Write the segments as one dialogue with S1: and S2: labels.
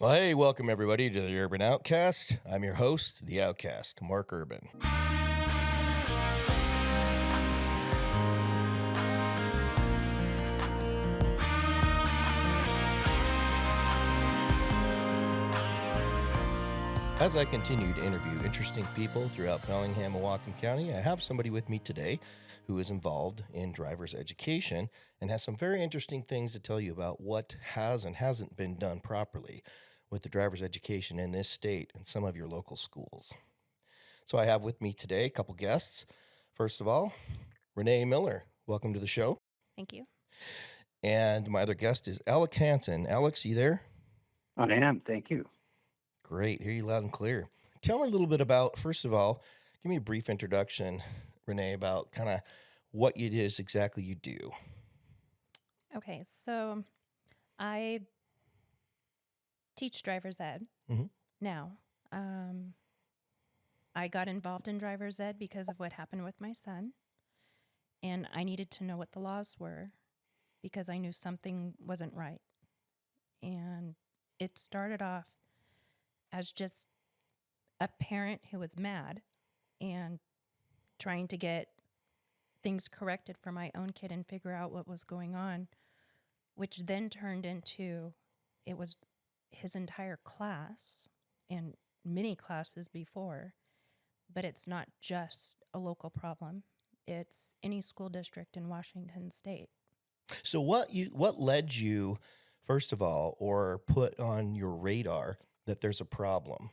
S1: Well, hey, welcome everybody to the Urban Outcast. I'm your host, the Outcast, Mark Urban. As I continue to interview interesting people throughout Bellingham and Whatcom County, I have somebody with me today who is involved in driver's education and has some very interesting things to tell you about what has and hasn't been done properly with the driver's education in this state and some of your local schools. So I have with me today a couple guests. First of all, Renee Miller. Welcome to the show.
S2: Thank you.
S1: And my other guest is Alex Hansen. Alex, you there?
S3: I am. Thank you.
S1: Great. Hear you loud and clear. Tell me a little bit about, first of all, give me a brief introduction, Renee, about kind of what it is exactly you do.
S2: Okay, so I teach driver's ed now. I got involved in driver's ed because of what happened with my son, and I needed to know what the laws were because I knew something wasn't right. And it started off as just a parent who was mad and trying to get things corrected for my own kid and figure out what was going on, which then turned into it was his entire class and many classes before. But it's not just a local problem. It's any school district in Washington State.
S1: So what led you, first of all, or put on your radar that there's a problem?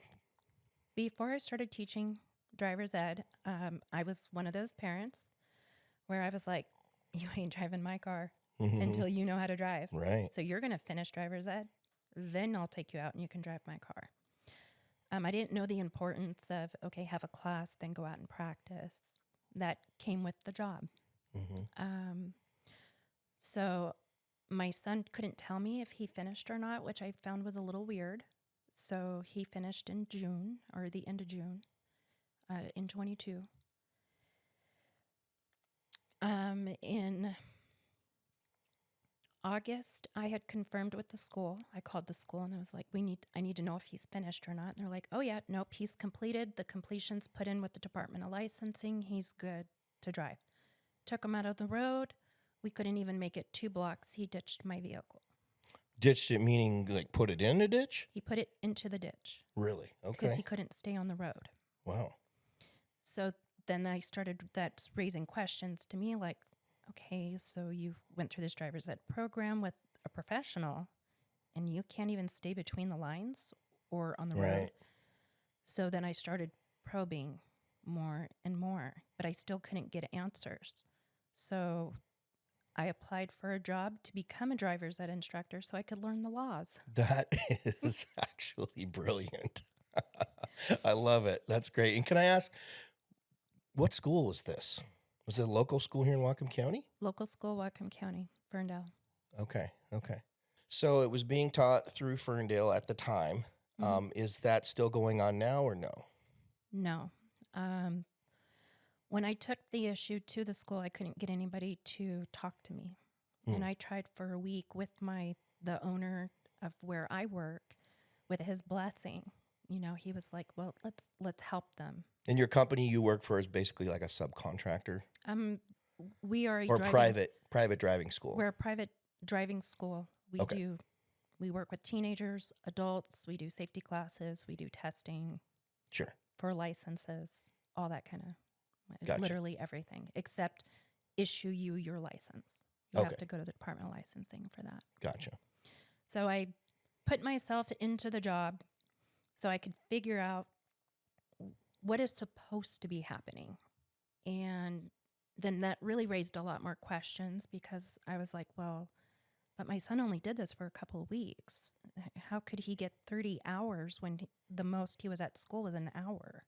S2: Before I started teaching driver's ed, I was one of those parents where I was like, you ain't driving my car until you know how to drive.
S1: Right.
S2: So you're going to finish driver's ed, then I'll take you out and you can drive my car. I didn't know the importance of, okay, have a class, then go out and practice. That came with the job. So my son couldn't tell me if he finished or not, which I found was a little weird. So he finished in June, or the end of June, in 22. In August, I had confirmed with the school. I called the school and I was like, I need to know if he's finished or not. And they're like, oh yeah, nope, he's completed. The completion's put in with the Department of Licensing. He's good to drive. Took him out of the road. We couldn't even make it 2 blocks. He ditched my vehicle.
S1: Ditched it meaning like put it in a ditch?
S2: He put it into the ditch.
S1: Really?
S2: Because he
S1: Okay.
S2: couldn't stay on the road.
S1: Wow.
S2: So then I started that's raising questions to me like, okay, so you went through this driver's ed program with a professional and you can't even stay between the lines or on the road.
S1: Right.
S2: So then I started probing more and more, but I still couldn't get answers. So I applied for a job to become a driver's ed instructor so I could learn the laws.
S1: That is actually brilliant. I love it. That's great. And can I ask, what school was this? Was it a local school here in Whatcom County?
S2: Local school, Whatcom County, Ferndale.
S1: Okay. So it was being taught through Ferndale at the time. Is that still going on now or no?
S2: No. When I took the issue to the school, I couldn't get anybody to talk to me. And I tried for a week with the owner of where I work with his blessing. You know, he was like, well, let's help them.
S1: And your company you work for is basically like a subcontractor?
S2: We are
S1: Private driving school?
S2: We're a private driving school.
S1: Okay.
S2: We work with teenagers, adults, we do safety classes, we do testing.
S1: Sure.
S2: For licenses, all that kind of,
S1: Gotcha.
S2: Literally everything, except issue you your license. You have to go to the Department of Licensing for that.
S1: Gotcha.
S2: So I put myself into the job so I could figure out what is supposed to be happening. And then that really raised a lot more questions because I was like, well, but my son only did this for a couple of weeks. How could he get 30 hours when the most he was at school was an hour?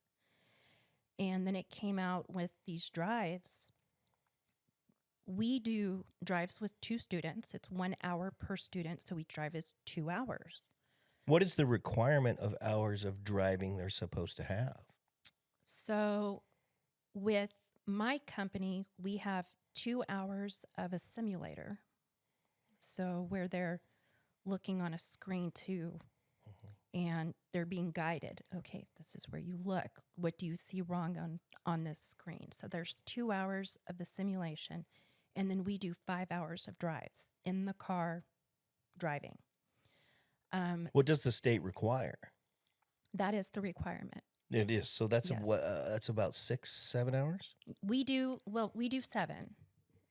S2: And then it came out with these drives. We do drives with 2 students. It's 1 hour per student, so each drive is 2 hours.
S1: What is the requirement of hours of driving they're supposed to have?
S2: So with my company, we have 2 hours of a simulator. So where they're looking on a screen to and they're being guided. Okay, this is where you look. What do you see wrong on this screen? So there's 2 hours of the simulation, and then we do 5 hours of drives in the car driving.
S1: What does the state require?
S2: That is the requirement.
S1: It is. So that's
S2: Yes.
S1: that's about 6-7 hours.
S2: We do 7,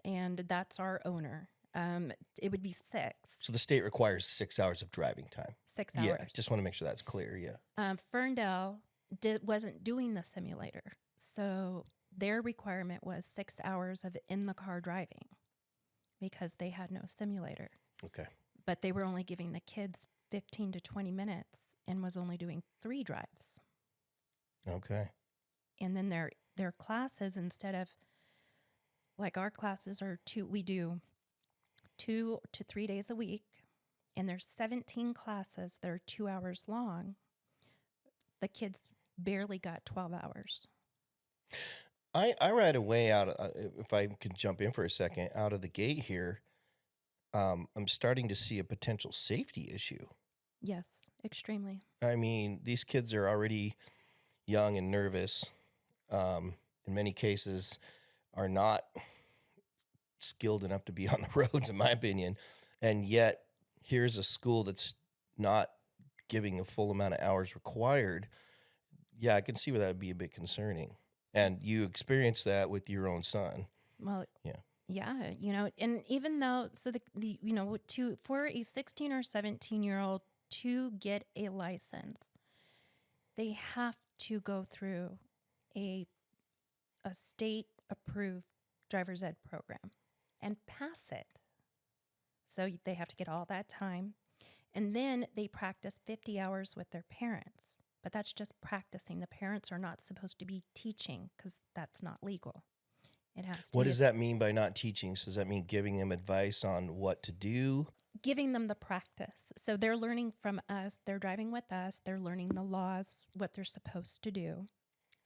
S2: and that's our owner. It would be 6.
S1: So the state requires 6 hours of driving time.
S2: 6 hours.
S1: Yeah, just want to make sure that's clear. Yeah.
S2: Ferndale wasn't doing the simulator, so their requirement was 6 hours of in the car driving because they had no simulator.
S1: Okay.
S2: But they were only giving the kids 15 to 20 minutes and was only doing 3 drives.
S1: Okay.
S2: And then their classes, instead of like our classes are we do 2 to 3 days a week, and there's 17 classes that are 2 hours long. The kids barely got 12 hours.
S1: I right away out. If I could jump in for a second, out of the gate here, I'm starting to see a potential safety issue.
S2: Yes, extremely.
S1: I mean, these kids are already young and nervous. In many cases, are not skilled enough to be on the roads, in my opinion. And yet, here's a school that's not giving a full amount of hours required. Yeah, I can see where that would be a bit concerning. And you experienced that with your own son.
S2: Well,
S1: Yeah.
S2: Yeah, and even though, so for a 16 or 17-year-old to get a license, they have to go through a state-approved driver's ed program and pass it. So they have to get all that time. And then they practice 50 hours with their parents. But that's just practicing. The parents are not supposed to be teaching because that's not legal. It has to
S1: What
S2: be
S1: does that mean by not teaching? So does that mean giving them advice on what to do?
S2: giving them the practice. So they're learning from us. They're driving with us. They're learning the laws, what they're supposed to do.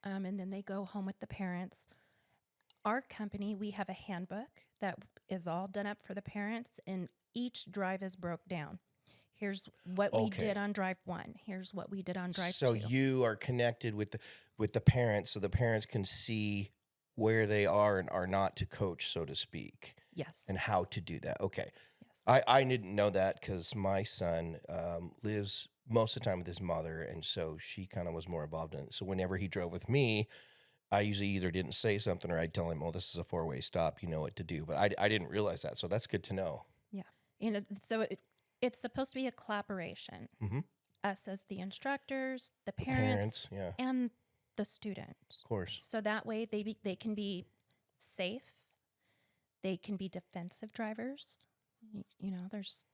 S2: And then they go home with the parents. Our company, we have a handbook that is all done up for the parents, and each drive is broke down. Here's what we did on drive 1. Here's what we did on drive 2.
S1: So you are connected with the parents, so the parents can see where they are and are not to coach, so to speak.
S2: Yes.
S1: And how to do that. Okay.
S2: Yes.
S1: I didn't know that because my son lives most of the time with his mother, and so she kind of was more involved in it. So whenever he drove with me, I usually either didn't say something or I'd tell him, "Oh, this is a 4-way stop. You know what to do." But I didn't realize that, so that's good to know.
S2: Yeah. So it's supposed to be a collaboration.
S1: Mm-hmm.
S2: Us as the instructors, the parents,
S1: yeah,
S2: and the student.
S1: of course.
S2: So that way they can be safe. They can be defensive drivers. There's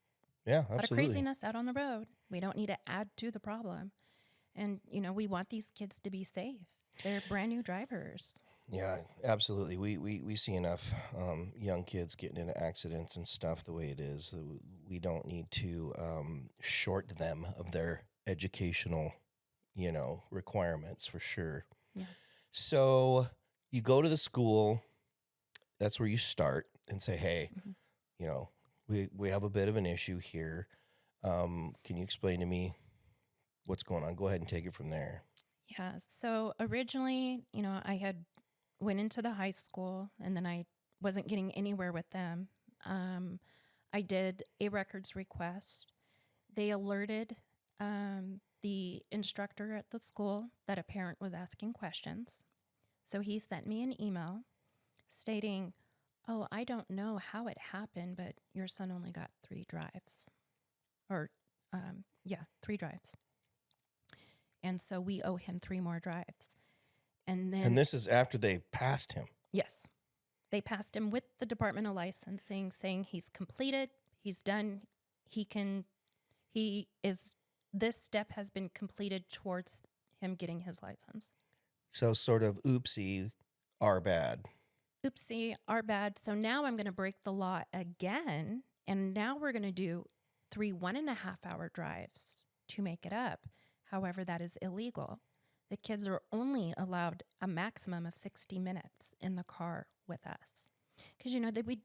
S1: Yeah,
S2: a lot of
S1: absolutely.
S2: craziness out on the road. We don't need to add to the problem. And, we want these kids to be safe. They're brand new drivers.
S1: Yeah, absolutely. We see enough young kids getting into accidents and stuff the way it is. We don't need to short them of their educational, requirements for sure.
S2: Yeah.
S1: So you go to the school. That's where you start and say, "Hey, we have a bit of an issue here. Can you explain to me what's going on?" Go ahead and take it from there.
S2: Yeah. So originally, I had went into the high school, and then I wasn't getting anywhere with them. I did a records request. They alerted the instructor at the school that a parent was asking questions. So he sent me an email stating, "Oh, I don't know how it happened, but your son only got 3 drives." Or, 3 drives. And so we owe him 3 more drives. And then...
S1: And this is after they passed him.
S2: Yes. They passed him with the Department of Licensing saying he's completed, he's done, this step has been completed towards him getting his license.
S1: So sort of oopsie, our bad.
S2: Oopsie, our bad. So now I'm going to break the law again, and now we're going to do 3 1.5-hour drives to make it up. However, that is illegal. The kids are only allowed a maximum of 60 minutes in the car with us. Because,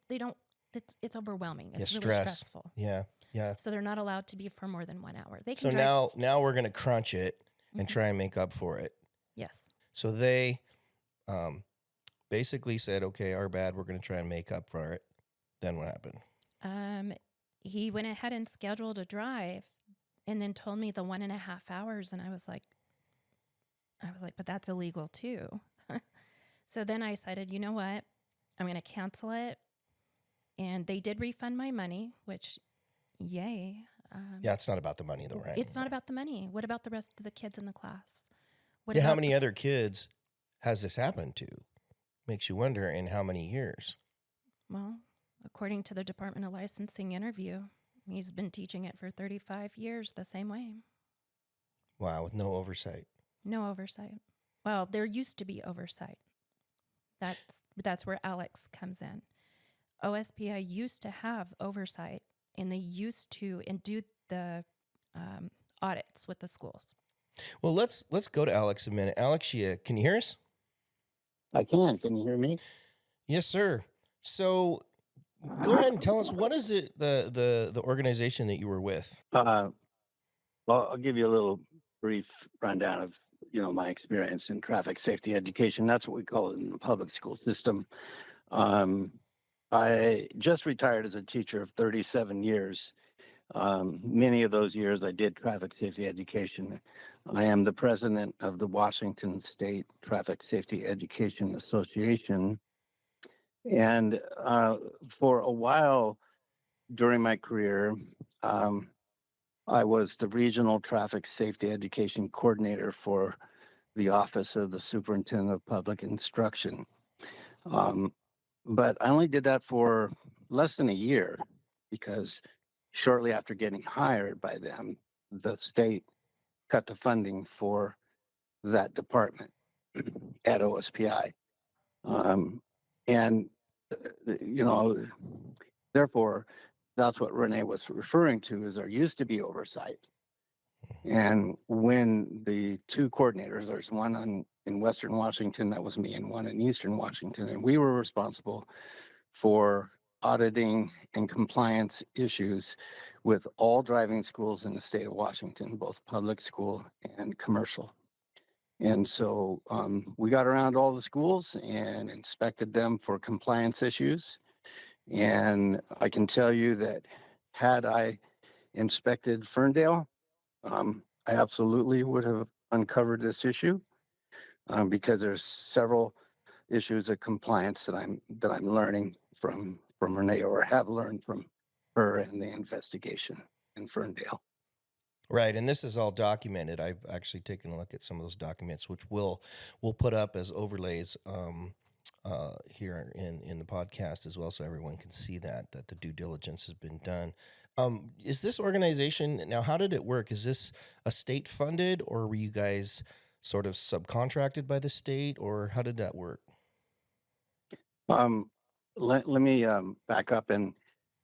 S2: they don't, it's overwhelming. It's really stressful.
S1: Yeah. Yeah.
S2: So they're not allowed to be for more than 1 hour. They can
S1: So
S2: drive.
S1: now we're going to crunch it and
S2: Mhm.
S1: try and make up for it.
S2: Yes.
S1: So they um, basically said, okay, our bad. We're going to try and make up for it. Then what happened?
S2: He went ahead and scheduled a drive and then told me the 1.5 hours. And I was like, but that's illegal too. So then I decided, you know what? I'm going to cancel it. And they did refund my money, which, yay.
S1: Yeah, it's not about the money though, right?
S2: It's not about the money. What about the rest of the kids in the class? What
S1: Yeah, how
S2: about
S1: many other kids has this happened to? Makes you wonder in how many years.
S2: well, according to the Department of Licensing interview, he's been teaching it for 35 years the same way.
S1: Wow, with no oversight.
S2: No oversight. Well, there used to be oversight. That's where Alex comes in. OSPI used to have oversight, and they used to do the audits with the schools.
S1: Well, let's go to Alex a minute. Alex, can you hear us?
S3: I can. Can you hear me?
S1: Yes, sir. So go ahead and tell us, what is it, the organization that you were with?
S3: Well, I'll give you a little brief rundown of my experience in traffic safety education. That's what we call it in the public school system. Um, I just retired as a teacher of 37 years. Many of those years I did traffic safety education. I am the president of the Washington State Traffic Safety Education Association. And for a while during my career, um, I was the regional traffic safety education coordinator for the Office of the Superintendent of Public Instruction. Um, but I only did that for less than a year because shortly after getting hired by them, the state cut the funding for that department at OSPI. Um, and, you know, therefore, that's what Renee was referring to is there used to be oversight. And when the two coordinators, there's one in Western Washington, that was me, and one in Eastern Washington, and we were responsible for auditing and compliance issues with all driving schools in the state of Washington, both public school and commercial. And so we got around all the schools and inspected them for compliance issues. And I can tell you that had I inspected Ferndale, I absolutely would have uncovered this issue because there's several issues of compliance that I'm learning from Renee or have learned from her in the investigation in Ferndale.
S1: Right, and this is all documented. I've actually taken a look at some of those documents, which we'll put up as overlays here in the podcast as well, so everyone can see that the due diligence has been done. Is this organization now? How did it work? Is this a state funded, or were you guys sort of subcontracted by the state, or how did that work?
S3: Um, let me back up, and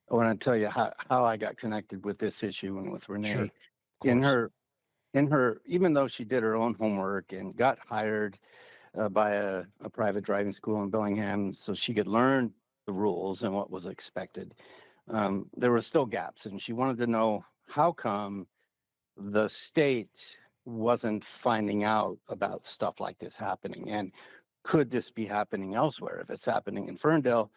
S3: I want to tell you how I got connected with this issue and with
S1: Sure,
S3: Renee.
S1: of
S3: In
S1: course.
S3: her in her even though she did her own homework and got hired by a private driving school in Bellingham so she could learn the rules and what was expected, there were still gaps, and she wanted to know how come the state wasn't finding out about stuff like this happening, and could this be happening elsewhere? If it's happening in Ferndale,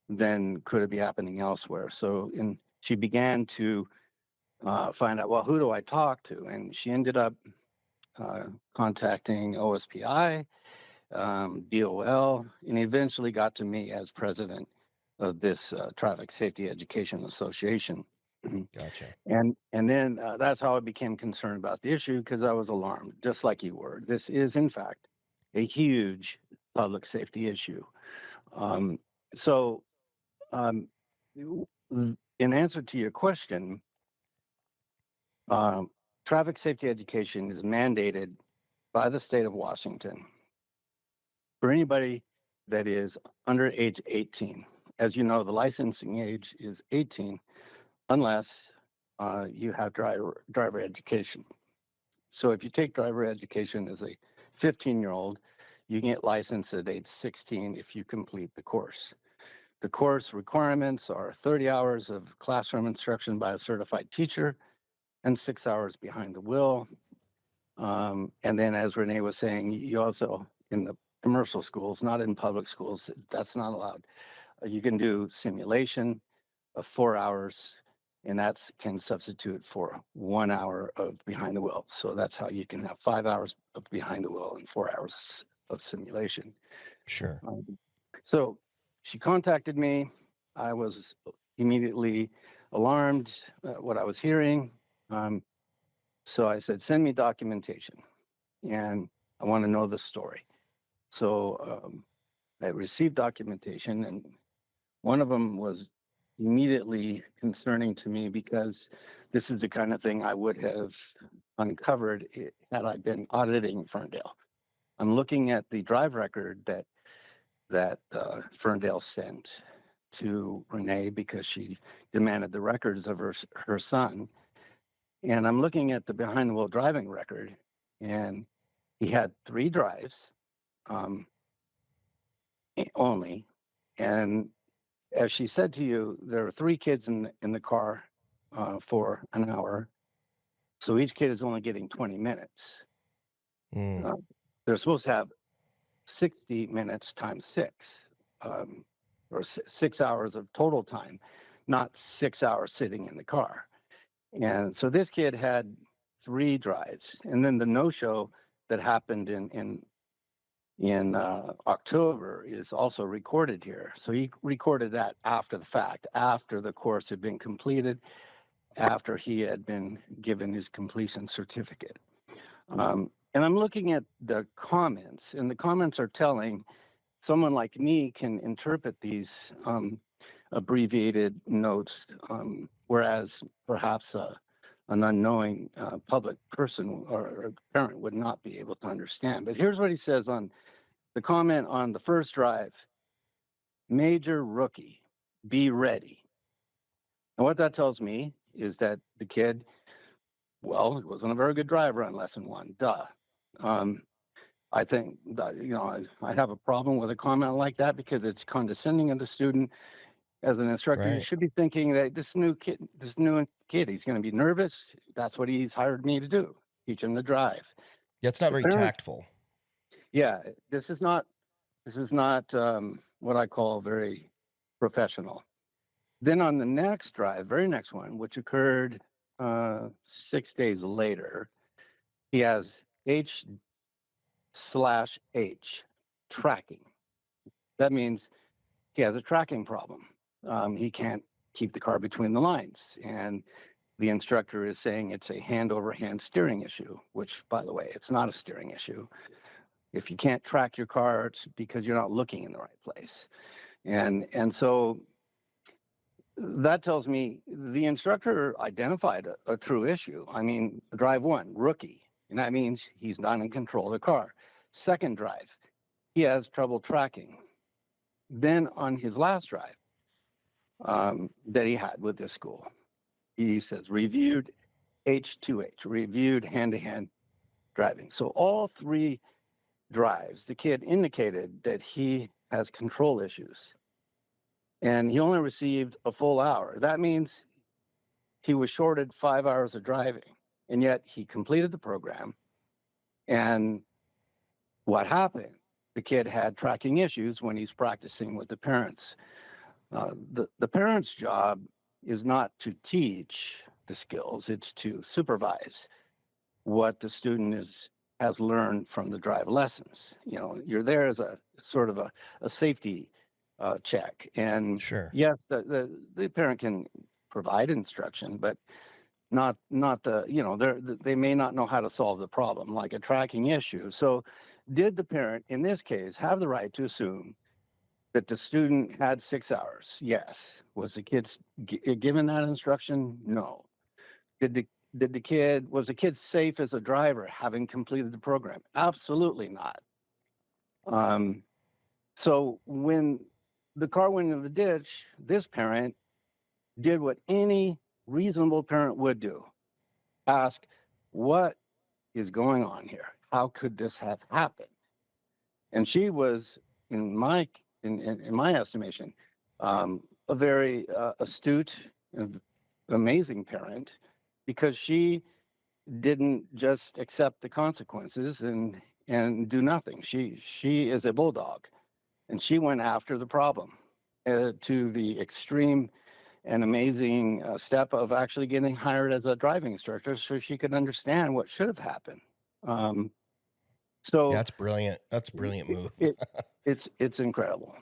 S3: then could it be happening elsewhere? So she began to find out, well, who do I talk to? And she ended up contacting OSPI, DOL, and eventually got to me as president of this Traffic Safety Education Association.
S1: Gotcha.
S3: And then that's how I became concerned about the issue because I was alarmed, just like you were. This is, in fact, a huge public safety issue. Um, so, um, in answer to your question, um, traffic safety education is mandated by the state of Washington for anybody that is under age 18. As you know, the licensing age is 18 unless you have driver education. So if you take driver education as a 15-year-old, you can get licensed at age 16 if you complete the course. The course requirements are 30 hours of classroom instruction by a certified teacher and 6 hours behind the wheel. And then, as Renee was saying, you also, in the commercial schools, not in public schools, that's not allowed. You can do simulation of 4 hours, and that can substitute for 1 hour of behind the wheel. So that's how you can have 5 hours of behind the wheel and 4 hours of simulation.
S1: Sure.
S3: So she contacted me. I was immediately alarmed at what I was hearing. So I said, send me documentation and I want to know the story. So I received documentation, and one of them was immediately concerning to me because this is the kind of thing I would have uncovered had I been auditing Ferndale. I'm looking at the drive record that Ferndale sent to Renee because she demanded the records of her son. And I'm looking at the behind the wheel driving record, and he had 3 drives only. And as she said to you, there are 3 kids in the car for an hour. So each kid is only getting 20 minutes.
S1: Mm,
S3: They're supposed to have 60 minutes times 6, or 6 hours of total time, not 6 hours sitting in the car. And so this kid had 3 drives, and then the no-show that happened in October is also recorded here. So he recorded that after the fact, after the course had been completed, after he had been given his completion certificate. And I'm looking at the comments, and the comments are telling someone like me can interpret these abbreviated notes, whereas perhaps an unknowing public person or parent would not be able to understand. But here's what he says on the comment on the first drive: major rookie, be ready. And what that tells me is that the kid, well, he wasn't a very good driver on lesson 1. Duh. I think that, I have a problem with a comment like that because it's condescending of the student. As an instructor, you
S1: right.
S3: should be thinking that this new kid, he's going to be nervous. That's what he's hired me to do, teach him to drive.
S1: Yeah, it's not
S3: The
S1: very
S3: parents,
S1: tactful.
S3: yeah, this is not what I call very professional. Then on the next drive, very next one, which occurred 6 days later, he has H/H tracking. That means he has a tracking problem. He can't keep the car between the lines. And the instructor is saying it's a hand over hand steering issue, which, by the way, it's not a steering issue. If you can't track your car, it's because you're not looking in the right place. And so that tells me the instructor identified a true issue. I mean, drive 1, rookie, and that means he's not in control of the car. Second drive, he has trouble tracking. Then on his last drive that he had with this school, he says reviewed H2H, reviewed hand-to-hand driving. So all 3 drives, the kid indicated that he has control issues, and he only received a full hour. That means he was shorted 5 hours of driving, and yet he completed the program. And what happened? The kid had tracking issues when he's practicing with the parents. The parents' job is not to teach the skills; it's to supervise what the student has learned from the drive lessons. You're there as a sort of a safety check. And
S1: Sure.
S3: yes, the parent can provide instruction, but not the, they may not know how to solve the problem, like a tracking issue. So did the parent in this case have the right to assume that the student had 6 hours? Yes. Was the kid given that instruction? No. Was the kid safe as a driver having completed the program? Absolutely not. So when the car went into the ditch, this parent did what any reasonable parent would do: ask, what is going on here? How could this have happened? And she was, in my estimation, a very astute and amazing parent, because she didn't just accept the consequences and do nothing. She is a bulldog, and she went after the problem to the extreme and amazing step of actually getting hired as a driving instructor so she could understand what should have happened. Um, so
S1: That's brilliant. That's a brilliant
S3: it,
S1: move.
S3: it it's incredible.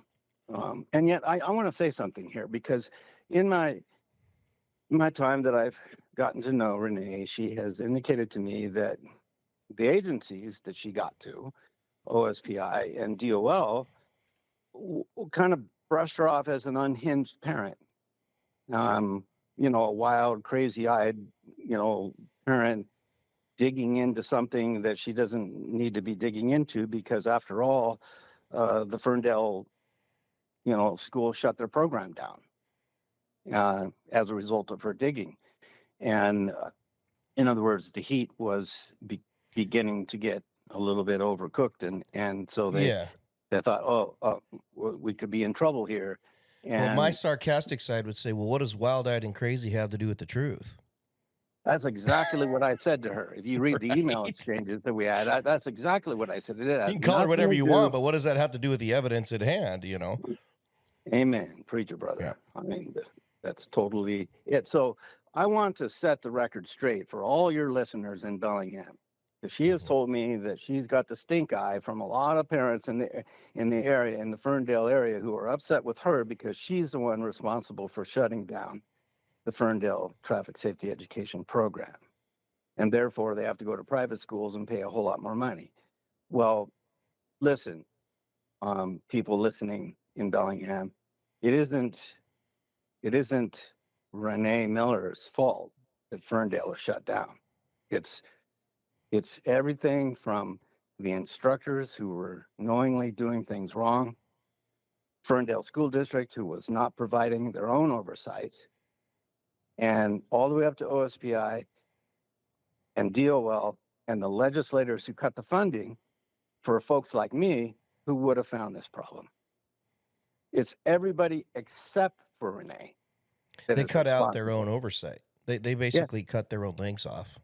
S3: And yet I want to say something here, because in my time that I've gotten to know Renee, she has indicated to me that the agencies that she got to, OSPI and DOL, kind of brushed her off as an unhinged parent. Um, a wild, crazy-eyed, parent digging into something that she doesn't need to be digging into, because after all, the Ferndale, school shut their program down as a result of her digging. And in other words, the heat was beginning to get a little bit overcooked, and so
S1: Yeah.
S3: they thought, oh, we could be in trouble here.
S1: Well, my
S3: And
S1: sarcastic side would say, well, what does wild-eyed and crazy have to do with the truth?
S3: that's exactly what I said to her. If you read the email
S1: Right?
S3: exchanges that we had, that's exactly what I said. It
S1: You
S3: has
S1: can call her
S3: nothing
S1: whatever
S3: to
S1: you want,
S3: do.
S1: but what does that have to do with the evidence at hand, you know?
S3: Amen, preacher
S1: Yeah.
S3: brother. I mean, that's totally it. So I want to set the record straight for all your listeners in Bellingham. 'Cause she has
S1: Mhm.
S3: told me that she's got the stink eye from a lot of parents in the area, in the Ferndale area, who are upset with her because she's the one responsible for shutting down the Ferndale Traffic Safety Education Program. And therefore, they have to go to private schools and pay a whole lot more money. Well, listen, people listening in Bellingham, it isn't it isn't Renee Miller's fault that Ferndale is shut down. It's it's everything from the instructors who were knowingly doing things wrong, Ferndale School District who was not providing their own oversight, and all the way up to OSPI and DOL and the legislators who cut the funding for folks like me who would have found this problem. It's everybody except for Renee that
S1: They
S3: is
S1: cut out their own
S3: responsible.
S1: oversight. They
S3: Yeah.
S1: basically cut their own legs off.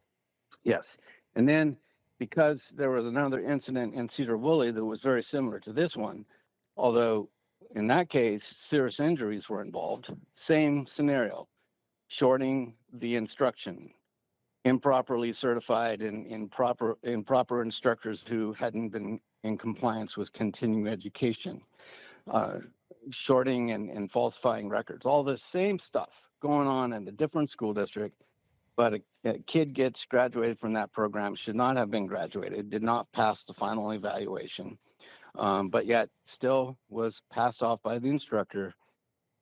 S3: Yes. And then, because there was another incident in Cedar Woolley that was very similar to this one, although in that case, serious injuries were involved, same scenario, shorting the instruction, improperly certified and improper instructors who hadn't been in compliance with continuing education, uh, shorting and falsifying records, all the same stuff going on in a different school district. But a kid gets graduated from that program, should not have been graduated, did not pass the final evaluation, but yet still was passed off by the instructor,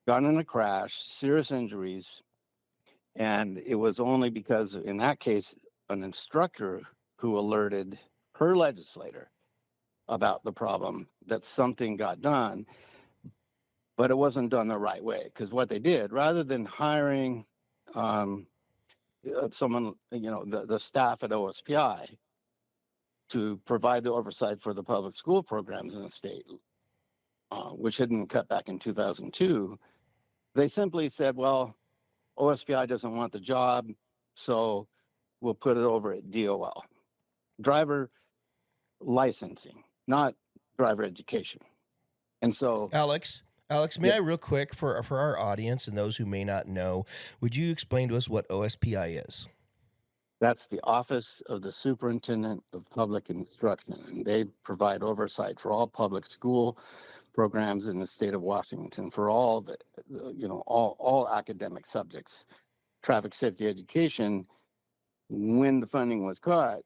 S3: got in a crash, serious injuries. And it was only because, in that case, an instructor who alerted her legislator about the problem that something got done, but it wasn't done the right way. Because what they did, rather than hiring um, someone, the staff at OSPI to provide the oversight for the public school programs in the state, which had been cut back in 2002, they simply said, well, OSPI doesn't want the job, so we'll put it over at DOL. Driver licensing, not driver education. And so
S1: Alex, may
S3: yeah,
S1: I real quick for our audience and those who may not know, would you explain to us what OSPI is?
S3: that's the Office of the Superintendent of Public Instruction, and they provide oversight for all public school programs in the state of Washington for all all academic subjects. Traffic safety education, when the funding was cut,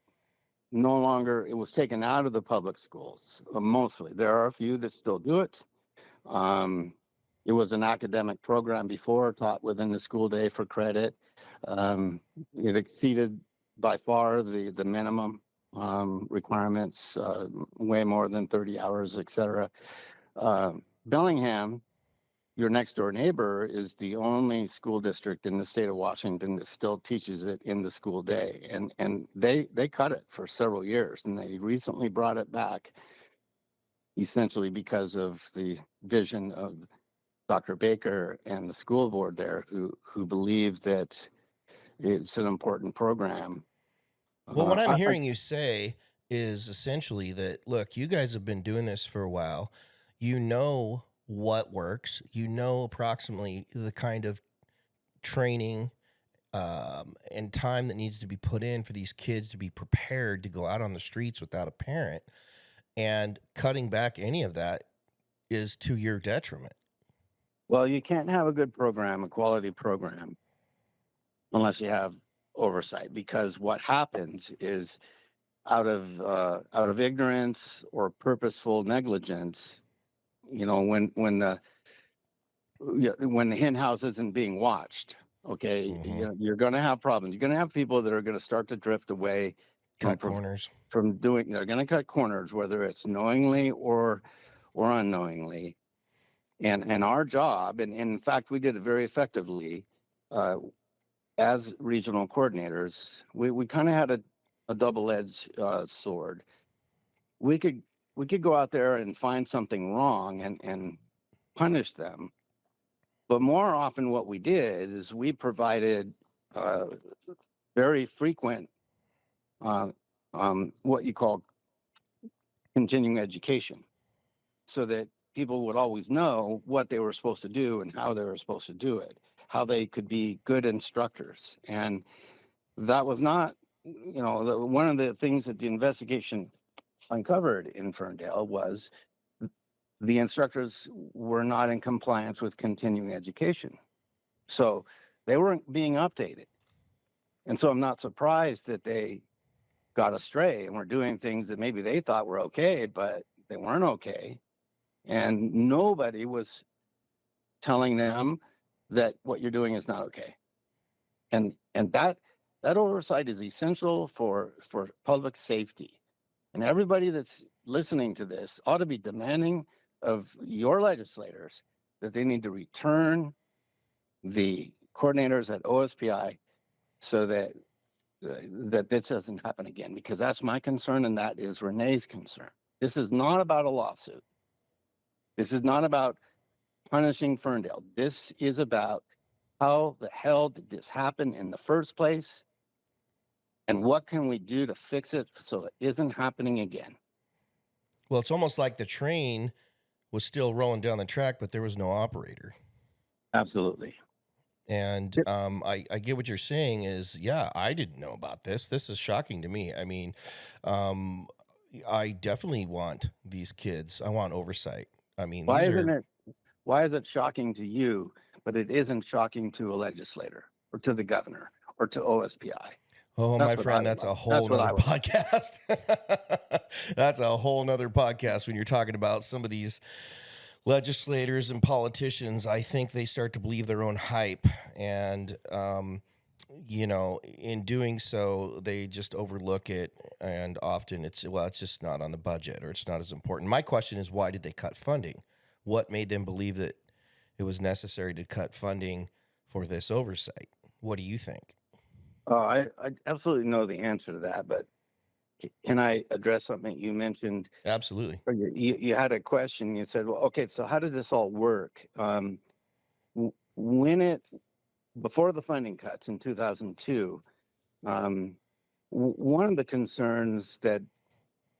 S3: no longer, it was taken out of the public schools. Mostly, there are a few that still do it. Um, it was an academic program before, taught within the school day for credit. Um, it exceeded by far the minimum requirements, way more than 30 hours, et cetera. Bellingham, your next door neighbor, is the only school district in the state of Washington that still teaches it in the school day, and they cut it for several years, and they recently brought it back, essentially because of the vision of Dr. Baker and the school board there who believe that it's an important program.
S1: Well, what I'm
S3: I
S1: hearing you say is essentially that, look, you guys have been doing this for a while. You know what works. You know approximately the kind of training and time that needs to be put in for these kids to be prepared to go out on the streets without a parent. And cutting back any of that is to your detriment.
S3: Well, you can't have a good program, a quality program, unless you have oversight. Because what happens is out of ignorance or purposeful negligence, when the hen house isn't being watched, okay,
S1: Mm-hmm.
S3: you're going to have problems. You're going to have people that are going to start to drift away
S1: Cut corners.
S3: from doing. They're going to cut corners, whether it's knowingly or unknowingly. And our job, and in fact, we did it very effectively uh, as regional coordinators. We kind of had a double-edged sword. We could go out there and find something wrong and punish them. But more often, what we did is we provided uh, very frequent uh, what you call continuing education, so that people would always know what they were supposed to do and how they were supposed to do it, how they could be good instructors. And that was not, one of the things that the investigation uncovered in Ferndale was the instructors were not in compliance with continuing education. So they weren't being updated. And so I'm not surprised that they got astray and were doing things that maybe they thought were okay, but they weren't okay. And nobody was telling them that what you're doing is not okay. And that oversight is essential for public safety. And everybody that's listening to this ought to be demanding of your legislators that they need to return the coordinators at OSPI so that that this doesn't happen again, because that's my concern and that is Renee's concern. This is not about a lawsuit. This is not about punishing Ferndale. This is about how the hell did this happen in the first place? And what can we do to fix it so it isn't happening again?
S1: Well, it's almost like the train was still rolling down the track, but there was no operator.
S3: Absolutely.
S1: And
S3: Yep.
S1: I get what you're saying is, yeah, I didn't know about this. This is shocking to me. I mean, um, I definitely want these kids. I want oversight. I mean,
S3: Why
S1: these
S3: isn't
S1: are,
S3: it why is it shocking to you, but it isn't shocking to a legislator or to the governor or to OSPI?
S1: oh, my
S3: That's what I
S1: friend,
S3: would
S1: that's
S3: like.
S1: a whole
S3: That's what
S1: nother
S3: I would like.
S1: podcast. That's a whole nother podcast when you're talking about some of these legislators and politicians. I think they start to believe their own hype. And, in doing so, they just overlook it. And often it's just not on the budget or it's not as important. My question is, why did they cut funding? What made them believe that it was necessary to cut funding for this oversight? What do you think?
S3: I absolutely know the answer to that, but can I address something you mentioned?
S1: Absolutely.
S3: Or you had a question. You said, "Well, okay, so how did this all work?" When it before the funding cuts in 2002, um, one of the concerns that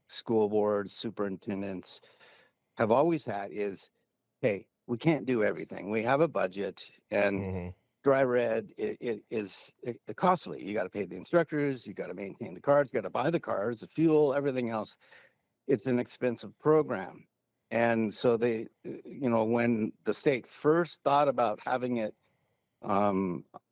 S3: school boards, superintendents have always had is, hey, we can't do everything. We have a budget, and
S1: Hmm.
S3: driver ed is costly. You got to pay the instructors, you got to maintain the cars, you got to buy the cars, the fuel, everything else. It's an expensive program. And so when the state first thought about having it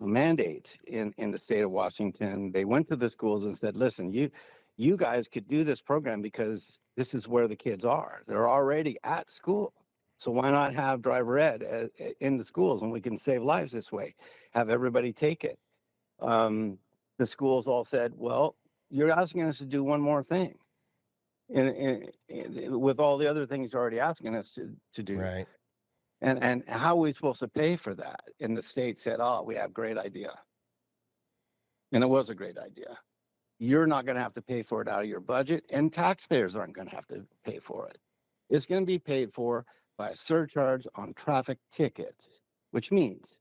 S3: mandate in the state of Washington, they went to the schools and said, listen, you guys could do this program because this is where the kids are. They're already at school. So why not have driver ed in the schools, and we can save lives this way, have everybody take it. Um, the schools all said, well, you're asking us to do one more thing. With all the other things you're already asking us to do.
S1: Right.
S3: And how are we supposed to pay for that? And the state said, oh, we have a great idea. And it was a great idea. You're not going to have to pay for it out of your budget, and taxpayers aren't going to have to pay for it. It's going to be paid for by a surcharge on traffic tickets, which means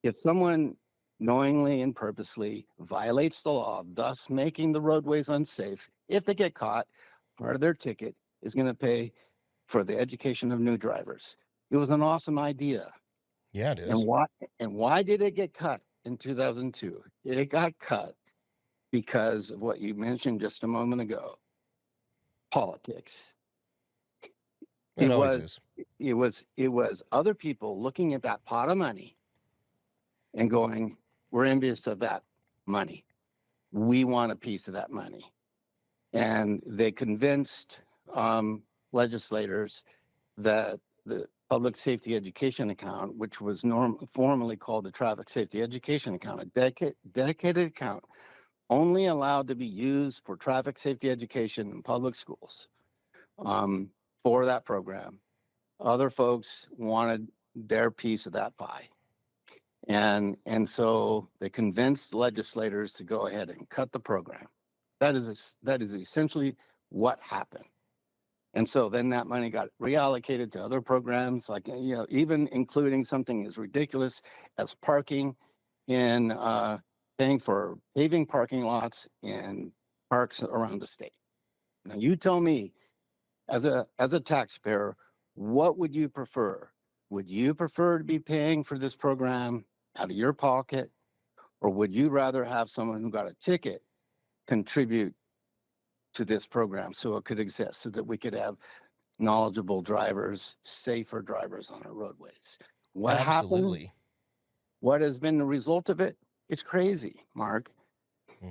S3: if someone knowingly and purposely violates the law, thus making the roadways unsafe, if they get caught, part of their ticket is going to pay for the education of new drivers. It was an awesome idea.
S1: Yeah, it
S3: And
S1: is.
S3: why did it get cut in 2002? It got cut because of what you mentioned just a moment ago, politics.
S1: It
S3: It
S1: always
S3: was
S1: is.
S3: it was other people looking at that pot of money and going, we're envious of that money. We want a piece of that money. And they convinced legislators that the public safety education account, which was formerly called the traffic safety education account, a dedicated account only allowed to be used for traffic safety education in public schools for that program. Other folks wanted their piece of that pie. And so they convinced legislators to go ahead and cut the program. That is essentially what happened. And so then that money got reallocated to other programs, like even including something as ridiculous as parking in paying for paving parking lots in parks around the state. Now you tell me, as a taxpayer, what would you prefer? Would you prefer to be paying for this program out of your pocket, or would you rather have someone who got a ticket contribute to this program so it could exist, so that we could have knowledgeable drivers, safer drivers on our roadways? What happened?
S1: Absolutely.
S3: What has been the result of it? It's crazy, Mark.
S1: Hmm.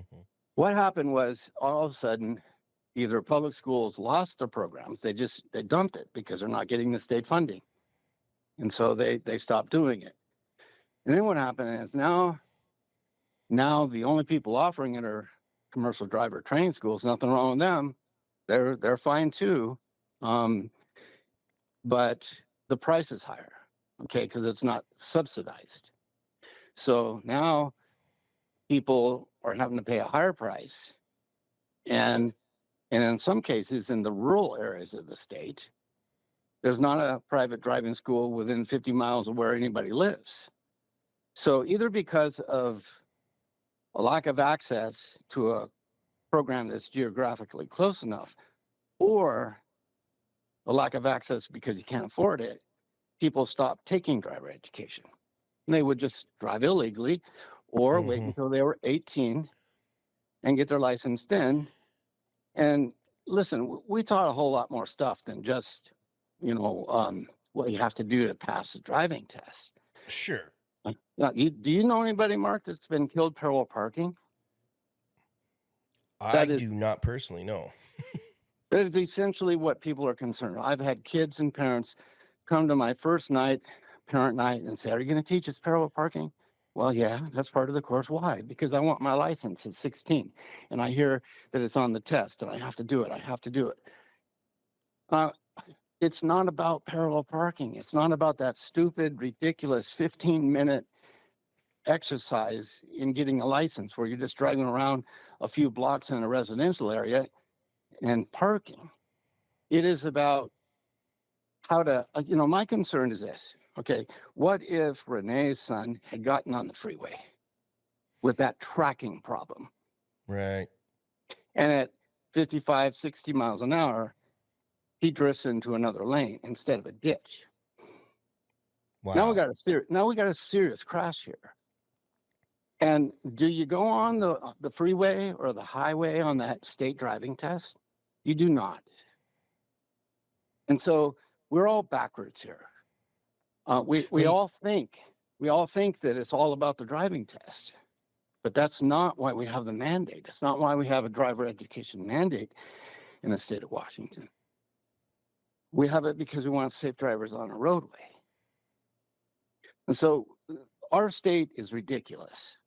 S3: What happened was all of a sudden, either public schools lost their programs, they dumped it because they're not getting the state funding. And so they stopped doing it. And then what happened is now the only people offering it are commercial driver training schools. Nothing wrong with them. They're fine too. But the price is higher, okay, because it's not subsidized. So now people are having to pay a higher price. And in some cases, in the rural areas of the state, there's not a private driving school within 50 miles of where anybody lives. So either because of a lack of access to a program that's geographically close enough, or a lack of access because you can't afford it, people stop taking driver education. And they would just drive illegally or wait
S1: Hmm.
S3: until they were 18 and get their license then. And listen, we taught a whole lot more stuff than just, what you have to do to pass the driving test.
S1: Sure.
S3: Now, do you know anybody, Mark, that's been killed parallel parking?
S1: I
S3: That is
S1: do not personally know.
S3: that is essentially what people are concerned. I've had kids and parents come to my first parent night, and say, "Are you going to teach us parallel parking?" Well, yeah, that's part of the course. Why? Because I want my license at 16, and I hear that it's on the test, and I have to do it. I have to do it. Uh, it's not about parallel parking. It's not about that stupid, ridiculous 15-minute exercise in getting a license where you're just driving around a few blocks in a residential area and parking. It is about how to, my concern is this. Okay, what if Renee's son had gotten on the freeway with that tracking problem,
S1: Right.
S3: and at 55, 60 miles an hour, he drifts into another lane instead of a ditch?
S1: Wow.
S3: Now we got a serious crash here. And do you go on the freeway or the highway on that state driving test? You do not. And so we're all backwards here. We
S1: Well,
S3: all think that it's all about the driving test, but that's not why we have the mandate. It's not why we have a driver education mandate in the state of Washington. We have it because we want safe drivers on a roadway. And so our state is ridiculous.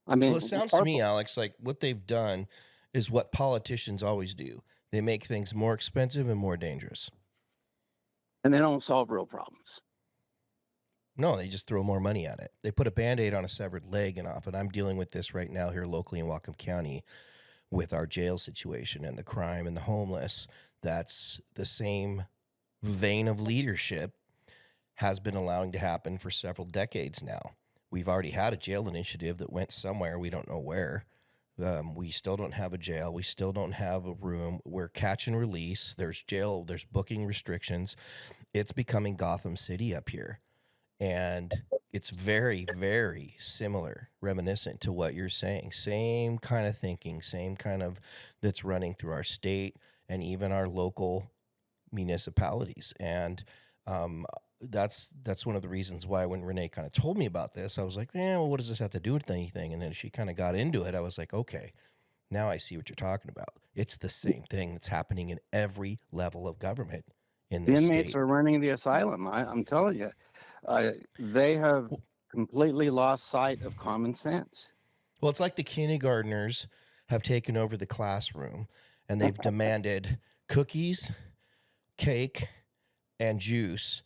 S3: I
S1: well, it
S3: mean,
S1: sounds to me, Alex, like what they've done is what politicians always do. They make things more expensive and more dangerous.
S3: and they don't solve real problems.
S1: No, they just throw more money at it. They put a band-aid on a severed leg and off it. I'm dealing with this right now here locally in Whatcom County with our jail situation and the crime and the homeless. That's the same vein of leadership has been allowing to happen for several decades now. We've already had a jail initiative that went somewhere. We don't know where. We still don't have a jail. We still don't have a room. We're catch and release. There's jail. There's booking restrictions. It's becoming Gotham City up here. And it's very, very similar, reminiscent to what you're saying. Same kind of thinking, same kind of that's running through our state and even our local municipalities. And that's one of the reasons why when Renee kind of told me about this, I was like, well, what does this have to do with anything? And then she kind of got into it. I was like, okay, now I see what you're talking about. It's the same thing that's happening in every level of government in
S3: The
S1: this
S3: inmates
S1: state.
S3: are running the asylum. I'm telling you, they have completely lost sight of common sense.
S1: Well, it's like the kindergartners have taken over the classroom and they've demanded cookies, cake, and juice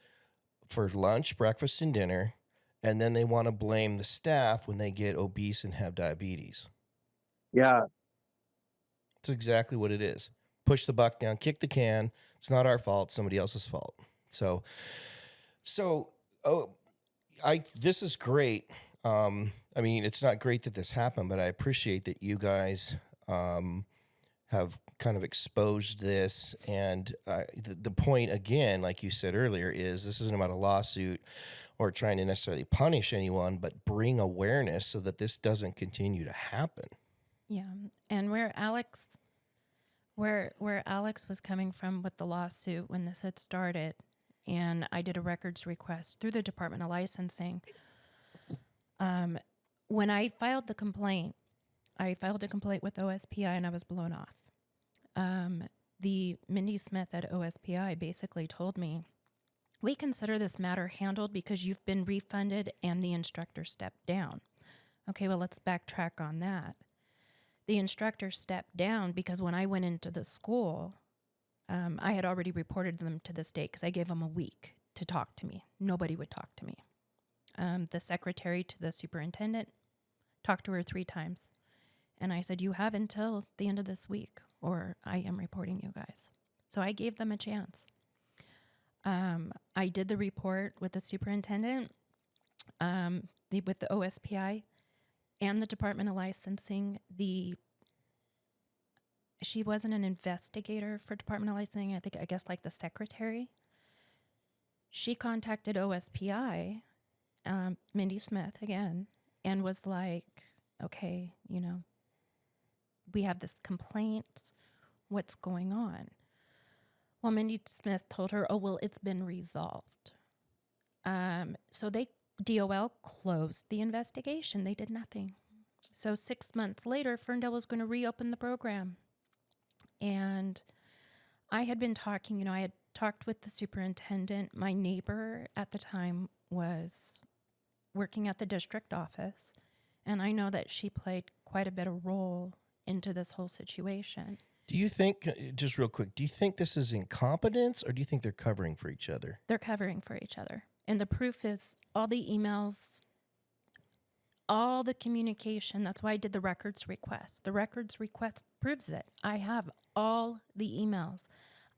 S1: for lunch, breakfast, and dinner. And then they want to blame the staff when they get obese and have diabetes.
S3: Yeah,
S1: It's exactly what it is. Push the buck down, kick the can. It's not our fault, it's somebody else's fault. So this is great. I mean, it's not great that this happened, but I appreciate that you guys have kind of exposed this. And the point, again, like you said earlier, is this isn't about a lawsuit or trying to necessarily punish anyone, but bring awareness so that this doesn't continue to happen.
S2: Yeah. And where Alex was coming from with the lawsuit when this had started, and I did a records request through the Department of Licensing. When I filed a complaint with OSPI and I was blown off. The Mindy Smith at OSPI basically told me, we consider this matter handled because you've been refunded and the instructor stepped down. Okay, well, let's backtrack on that. The instructor stepped down because when I went into the school, I had already reported them to the state because I gave them a week to talk to me. Nobody would talk to me. The secretary to the superintendent talked to her 3 times. And I said, you have until the end of this week or I am reporting you guys. So I gave them a chance. I did the report with the superintendent, with the OSPI and the Department of Licensing. She wasn't an investigator for Department of Licensing. I guess like the secretary. She contacted OSPI, Mindy Smith again, and was like, okay, we have this complaint. What's going on? Well, Mindy Smith told her, oh, well, it's been resolved. So DOL closed the investigation. They did nothing. So 6 months later, Ferndale was going to reopen the program. And I had been talking, I had talked with the superintendent. My neighbor at the time was working at the district office. And I know that she played quite a bit of role into this whole situation.
S1: Do you think, just real quick, do you think this is incompetence or do you think they're covering for each other?
S2: They're covering for each other. And the proof is all the emails, all the communication. That's why I did the records request. The records request proves it. I have all the emails.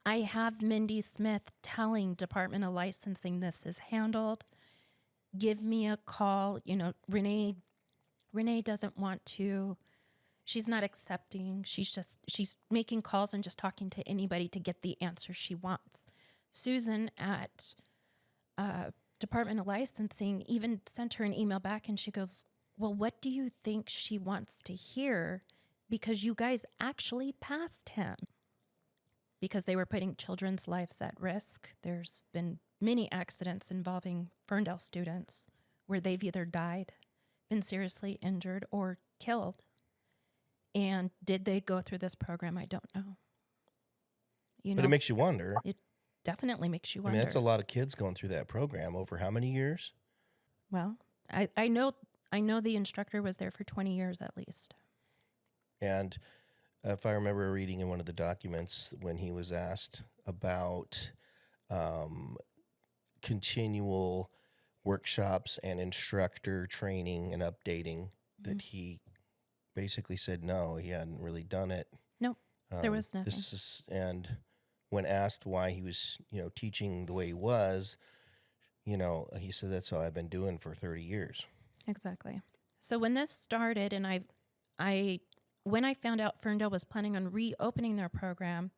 S2: I have Mindy Smith telling Department of Licensing this is handled. Give me a call. Renee doesn't want to. She's not accepting. She's making calls and just talking to anybody to get the answer she wants. Susan at Department of Licensing even sent her an email back and she goes, well, what do you think she wants to hear? Because you guys actually passed him. Because they were putting children's lives at risk. There's been many accidents involving Ferndale students where they've either died, been seriously injured, or killed. And did they go through this program? I don't know.
S1: But it makes you wonder.
S2: It definitely makes you wonder.
S1: I mean, that's a lot of kids going through that program over how many years?
S2: Well, I know the instructor was there for 20 years at least.
S1: And if I remember reading in one of the documents when he was asked about continual workshops and instructor training and updating, that he basically said no, he hadn't really done it.
S2: Nope, there was nothing.
S1: when asked why he was, teaching the way he was, he said, that's all I've been doing for 30 years.
S2: Exactly. So when this started, and when I found out Ferndale was planning on reopening their program,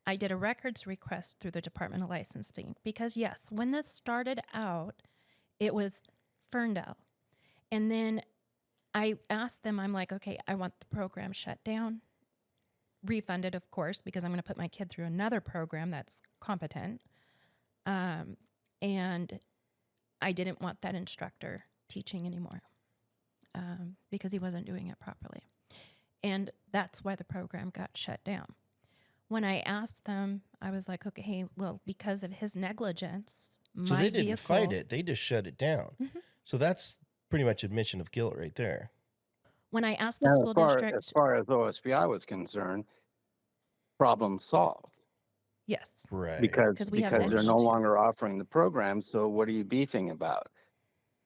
S2: I did a records request through the Department of Licensing because, yes, when this started out, it was Ferndale. And then I asked them, I'm like, okay, I want the program shut down, refunded, of course, because I'm going to put my kid through another program that's competent. And I didn't want that instructor teaching anymore because he wasn't doing it properly. And that's why the program got shut down. When I asked them, I was like, okay, hey, well, because of his negligence,
S1: So
S2: my
S1: they didn't
S2: vehicle,
S1: fight it. They just shut it down.
S2: Mhm.
S1: So that's pretty much admission of guilt right there.
S2: When I asked the
S3: Now,
S2: school
S3: as
S2: district,
S3: far as OSPI was concerned, problem solved
S2: yes,
S1: Right.
S3: because
S2: we have
S3: they're no
S2: finished.
S3: longer offering the program. So what are you beefing about?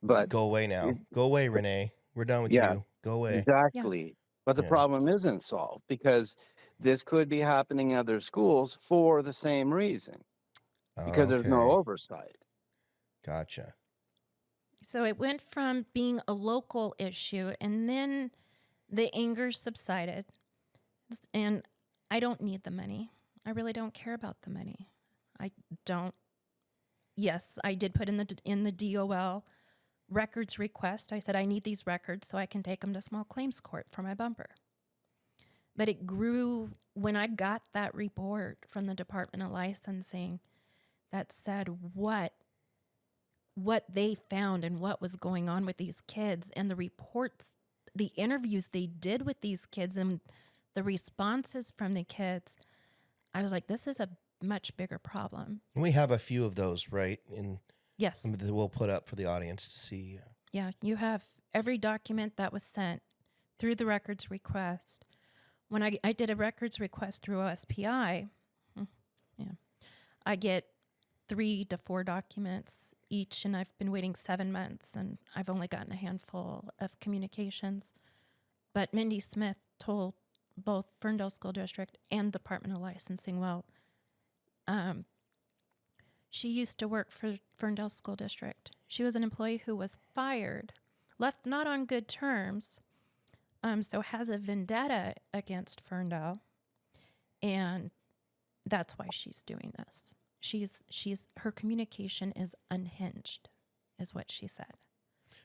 S3: But
S1: Go away now. Go away, Renee. We're done with
S3: yeah,
S1: you. Go away.
S3: exactly. But the
S1: Yeah.
S3: problem isn't solved because this could be happening in other schools for the same reason because there's no
S1: Okay.
S3: oversight.
S1: Gotcha.
S2: So it went from being a local issue, and then the anger subsided. And I don't need the money. I really don't care about the money. I don't. Yes, I did put in the DOL records request. I said I need these records so I can take them to small claims court for my bumper. But it grew when I got that report from the Department of Licensing that said what they found and what was going on with these kids, and the reports, the interviews they did with these kids and the responses from the kids. I was like, this is a much bigger problem.
S1: And we have a few of those, right? And
S2: Yes.
S1: that we'll put up for the audience to see.
S2: Yeah, you have every document that was sent through the records request. When I did a records request through OSPI, I get 3 to 4 documents each, and I've been waiting 7 months, and I've only gotten a handful of communications. But Mindy Smith told both Ferndale School District and Department of Licensing, well, she used to work for Ferndale School District. She was an employee who was fired, left not on good terms, so has a vendetta against Ferndale, and that's why she's doing this. Her communication is unhinged, is what she said.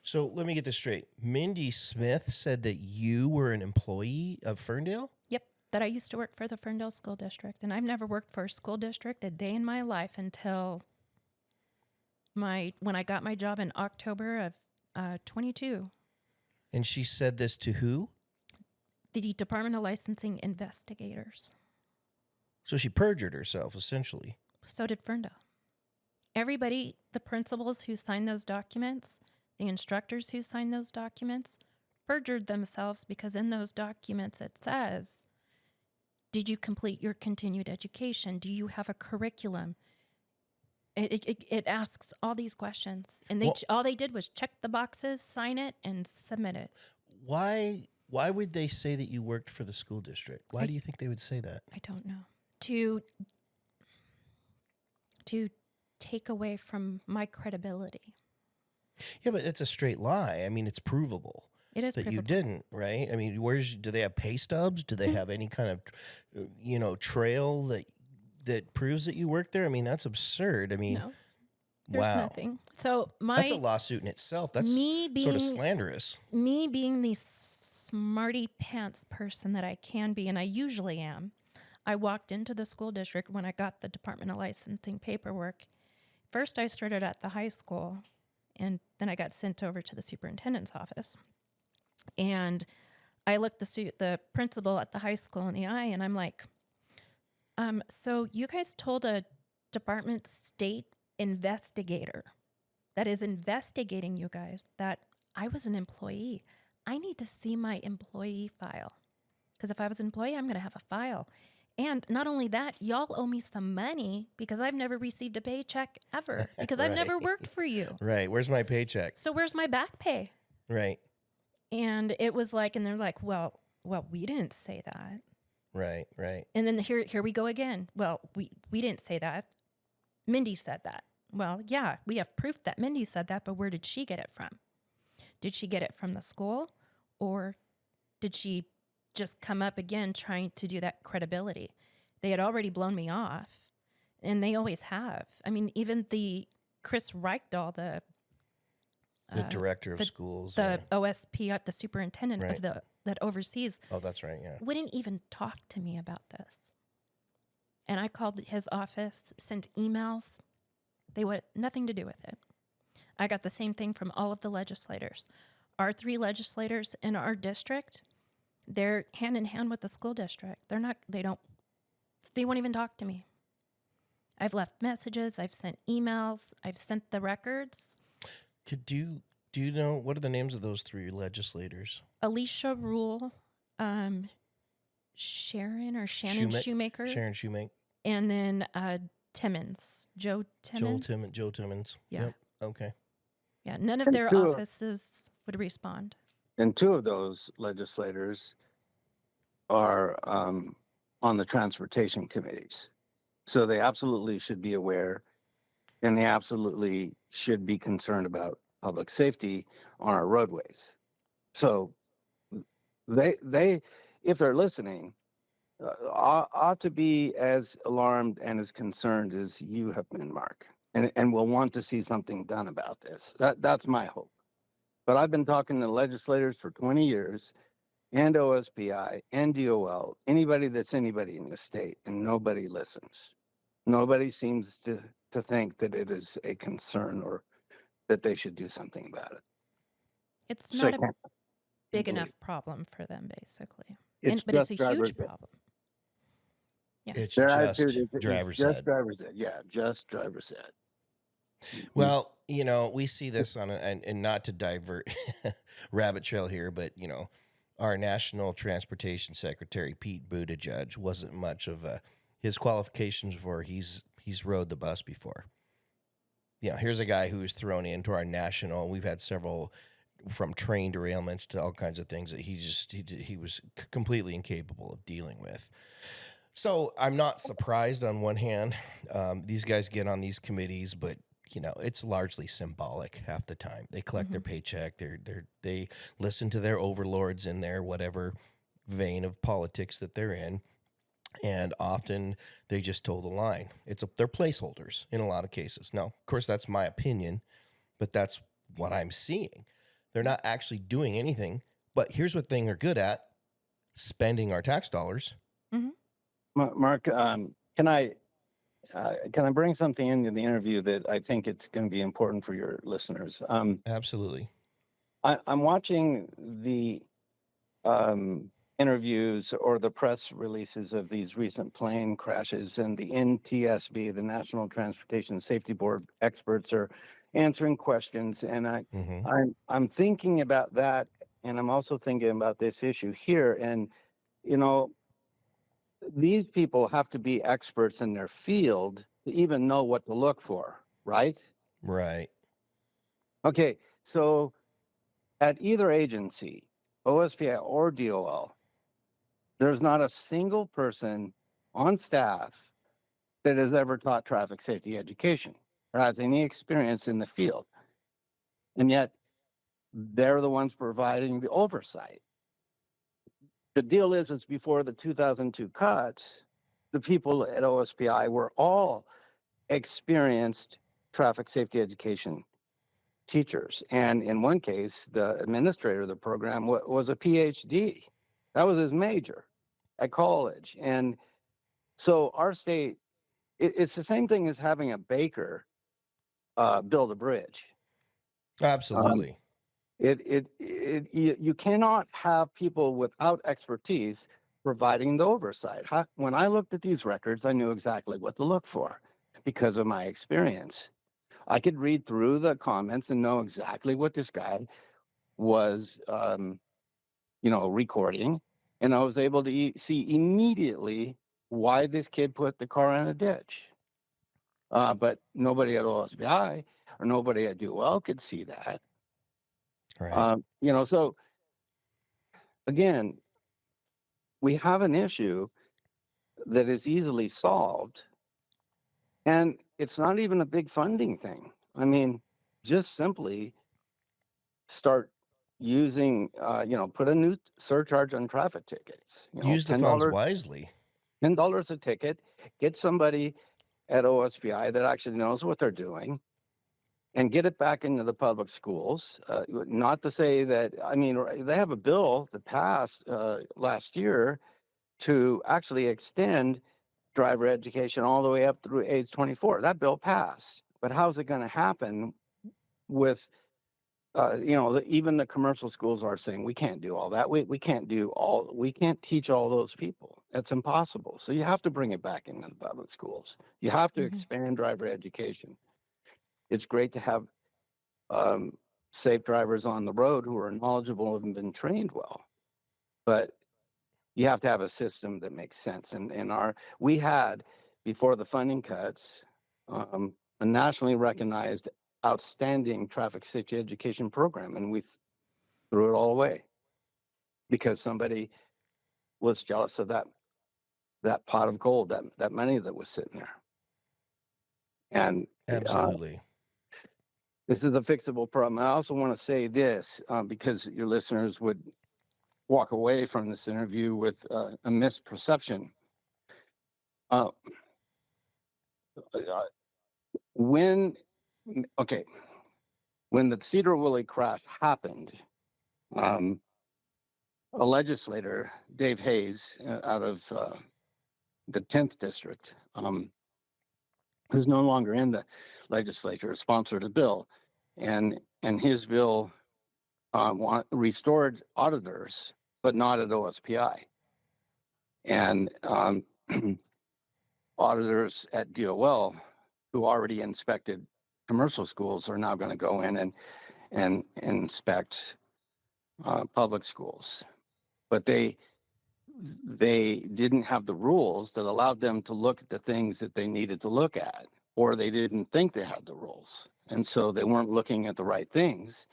S1: So let me get this straight. Mindy Smith said that you were an employee of Ferndale?
S2: Yep, that I used to work for the Ferndale School District, and I've never worked for a school district a day in my life until when I got my job in October of 22.
S1: And she said this to who?
S2: The Department of Licensing investigators.
S1: So she perjured herself, essentially.
S2: So did Ferndale. Everybody, the principals who signed those documents, the instructors who signed those documents, perjured themselves because in those documents it says, did you complete your continued education? Do you have a curriculum? It asks all these questions. And all they did was check the boxes, sign it, and submit it.
S1: Why would they say that you worked for the school district? Why do you think they would say that?
S2: I don't know. To take away from my credibility.
S1: Yeah, but it's a straight lie. I mean, it's provable.
S2: It is
S1: that
S2: provable.
S1: you didn't, right? I mean, do they have pay stubs? Do they have any kind of, trail that proves that you worked there? I mean, that's absurd. I mean,
S2: No, there's
S1: wow.
S2: nothing. So
S1: That's a lawsuit in itself. That's sort of slanderous.
S2: Me being the smarty pants person that I can be, and I usually am, I walked into the school district when I got the Department of Licensing paperwork. First, I started at the high school, and then I got sent over to the superintendent's office. And I looked the principal at the high school in the eye, and I'm like, so you guys told a Department State investigator that is investigating you guys that I was an employee. I need to see my employee file. Because if I was an employee, I'm going to have a file. And not only that, y'all owe me some money because I've never received a paycheck ever because I've never worked for you.
S1: Right. Where's my paycheck?
S2: So where's my back pay?
S1: Right.
S2: And it was like, and they're like, well, we didn't say that.
S1: Right.
S2: And then here we go again. Well, we didn't say that. Mindy said that. Well, yeah, we have proof that Mindy said that, but where did she get it from? Did she get it from the school, or did she just come up again trying to do that credibility? They had already blown me off, and they always have. I mean, even the Chris Reichdahl,
S1: The
S2: uh,
S1: director of
S2: the
S1: schools.
S2: the
S1: Yeah.
S2: OSP, the superintendent
S1: Right.
S2: of that oversees,
S1: Oh, that's right. Yeah.
S2: wouldn't even talk to me about this. And I called his office, sent emails. They had nothing to do with it. I got the same thing from all of the legislators. Our 3 legislators in our district, they're hand in hand with the school district. They won't even talk to me. I've left messages, I've sent emails, I've sent the records.
S1: Do you know what are the names of those 3 legislators?
S2: Alicia Rule, Shannon Shoemaker,
S1: Sharon Shoemaker.
S2: and then Timmons, Joe Timmons.
S1: Joe Timmons.
S2: Yeah.
S1: Yep. Okay.
S2: Yeah, none of
S3: And
S2: their
S3: two,
S2: offices would respond.
S3: and 2 of those legislators are on the transportation committees. So they absolutely should be aware, and they absolutely should be concerned about public safety on our roadways. So they if they're listening, ought to be as alarmed and as concerned as you have been, Mark, and will want to see something done about this. That's my hope. But I've been talking to legislators for 20 years, and OSPI and DOL, anybody that's anybody in the state, and nobody listens. Nobody seems to think that it is a concern or that they should do something about it.
S2: It's
S3: So I
S2: not a
S3: can't
S2: big
S3: believe
S2: enough problem for them, basically.
S3: it's
S2: But it's a
S3: just driver's
S2: huge
S3: ed.
S2: problem. Yeah.
S1: It's
S3: Their attitude
S1: just
S3: is
S1: driver's
S3: just
S1: ed.
S3: driver's ed. Yeah, just driver's ed.
S1: Well, we see this on and not to divert rabbit trail here, but our National Transportation Secretary Pete Buttigieg wasn't much of his qualifications before he's rode the bus before. Here's a guy who was thrown into our national. We've had several from train derailments to all kinds of things that he was completely incapable of dealing with. So I'm not surprised on one hand. These guys get on these committees, but it's largely symbolic half the time. They collect their paycheck. They listen to their overlords in their whatever vein of politics that they're in. And often they just toe the line. They're placeholders in a lot of cases. Now, of course, that's my opinion, but that's what I'm seeing. They're not actually doing anything. But here's what thing they're good at: spending our tax dollars.
S3: Mark, can I bring something into the interview that I think it's going to be important for your listeners?
S1: Absolutely.
S3: I'm watching the interviews or the press releases of these recent plane crashes, and the NTSB, the National Transportation Safety Board experts, are answering questions, and I'm thinking about that, and I'm also thinking about this issue here, and you know these people have to be experts in their field to even know what to look for, right?
S1: Right.
S3: Okay, so at either agency, OSPI or DOL, there's not a single person on staff that has ever taught traffic safety education or has any experience in the field. And yet they're the ones providing the oversight. The deal is before the 2002 cuts, the people at OSPI were all experienced traffic safety education teachers. And in one case, the administrator of the program was a PhD. That was his major at college. And so our state, it's the same thing as having a baker build a bridge. Um,
S1: Absolutely.
S3: you cannot have people without expertise providing the oversight. When I looked at these records, I knew exactly what to look for because of my experience. I could read through the comments and know exactly what this guy was, recording, and I was able to see immediately why this kid put the car in a ditch. But nobody at OSBI or nobody at DOL could see that.
S1: Right.
S3: So again, we have an issue that is easily solved And it's not even a big funding thing. I mean, just simply start using, put a new surcharge on traffic tickets,
S1: Use the funds wisely.
S3: $10 a ticket, get somebody at OSPI that actually knows what they're doing and get it back into the public schools. Not to say that, I mean, they have a bill that passed last year to actually extend driver education all the way up through age 24. That bill passed. But how's it going to happen with, even the commercial schools are saying we can't do all that. We can't teach all those people. That's impossible. So you have to bring it back into the public schools. You have to
S2: Hmm.
S3: expand driver education. It's great to have um, safe drivers on the road who are knowledgeable and been trained well, but you have to have a system that makes sense. And we had, before the funding cuts, a nationally recognized outstanding traffic safety education program, and we threw it all away because somebody was jealous of that pot of gold, that money that was sitting there. And uh,
S1: Absolutely.
S3: this is a fixable problem. I also want to say this because your listeners would walk away from this interview with a misperception. Uh, uh, when okay, when the Cedar Woolley crash happened, um, a legislator, Dave Hayes, out of the 10th district, who's no longer in the legislature, sponsored a bill, and his bill restored auditors, but not at OSPI. And auditors at DOL, who already inspected commercial schools, are now going to go in and inspect public schools. But they didn't have the rules that allowed them to look at the things that they needed to look at, or they didn't think they had the rules. And so they weren't looking at the right things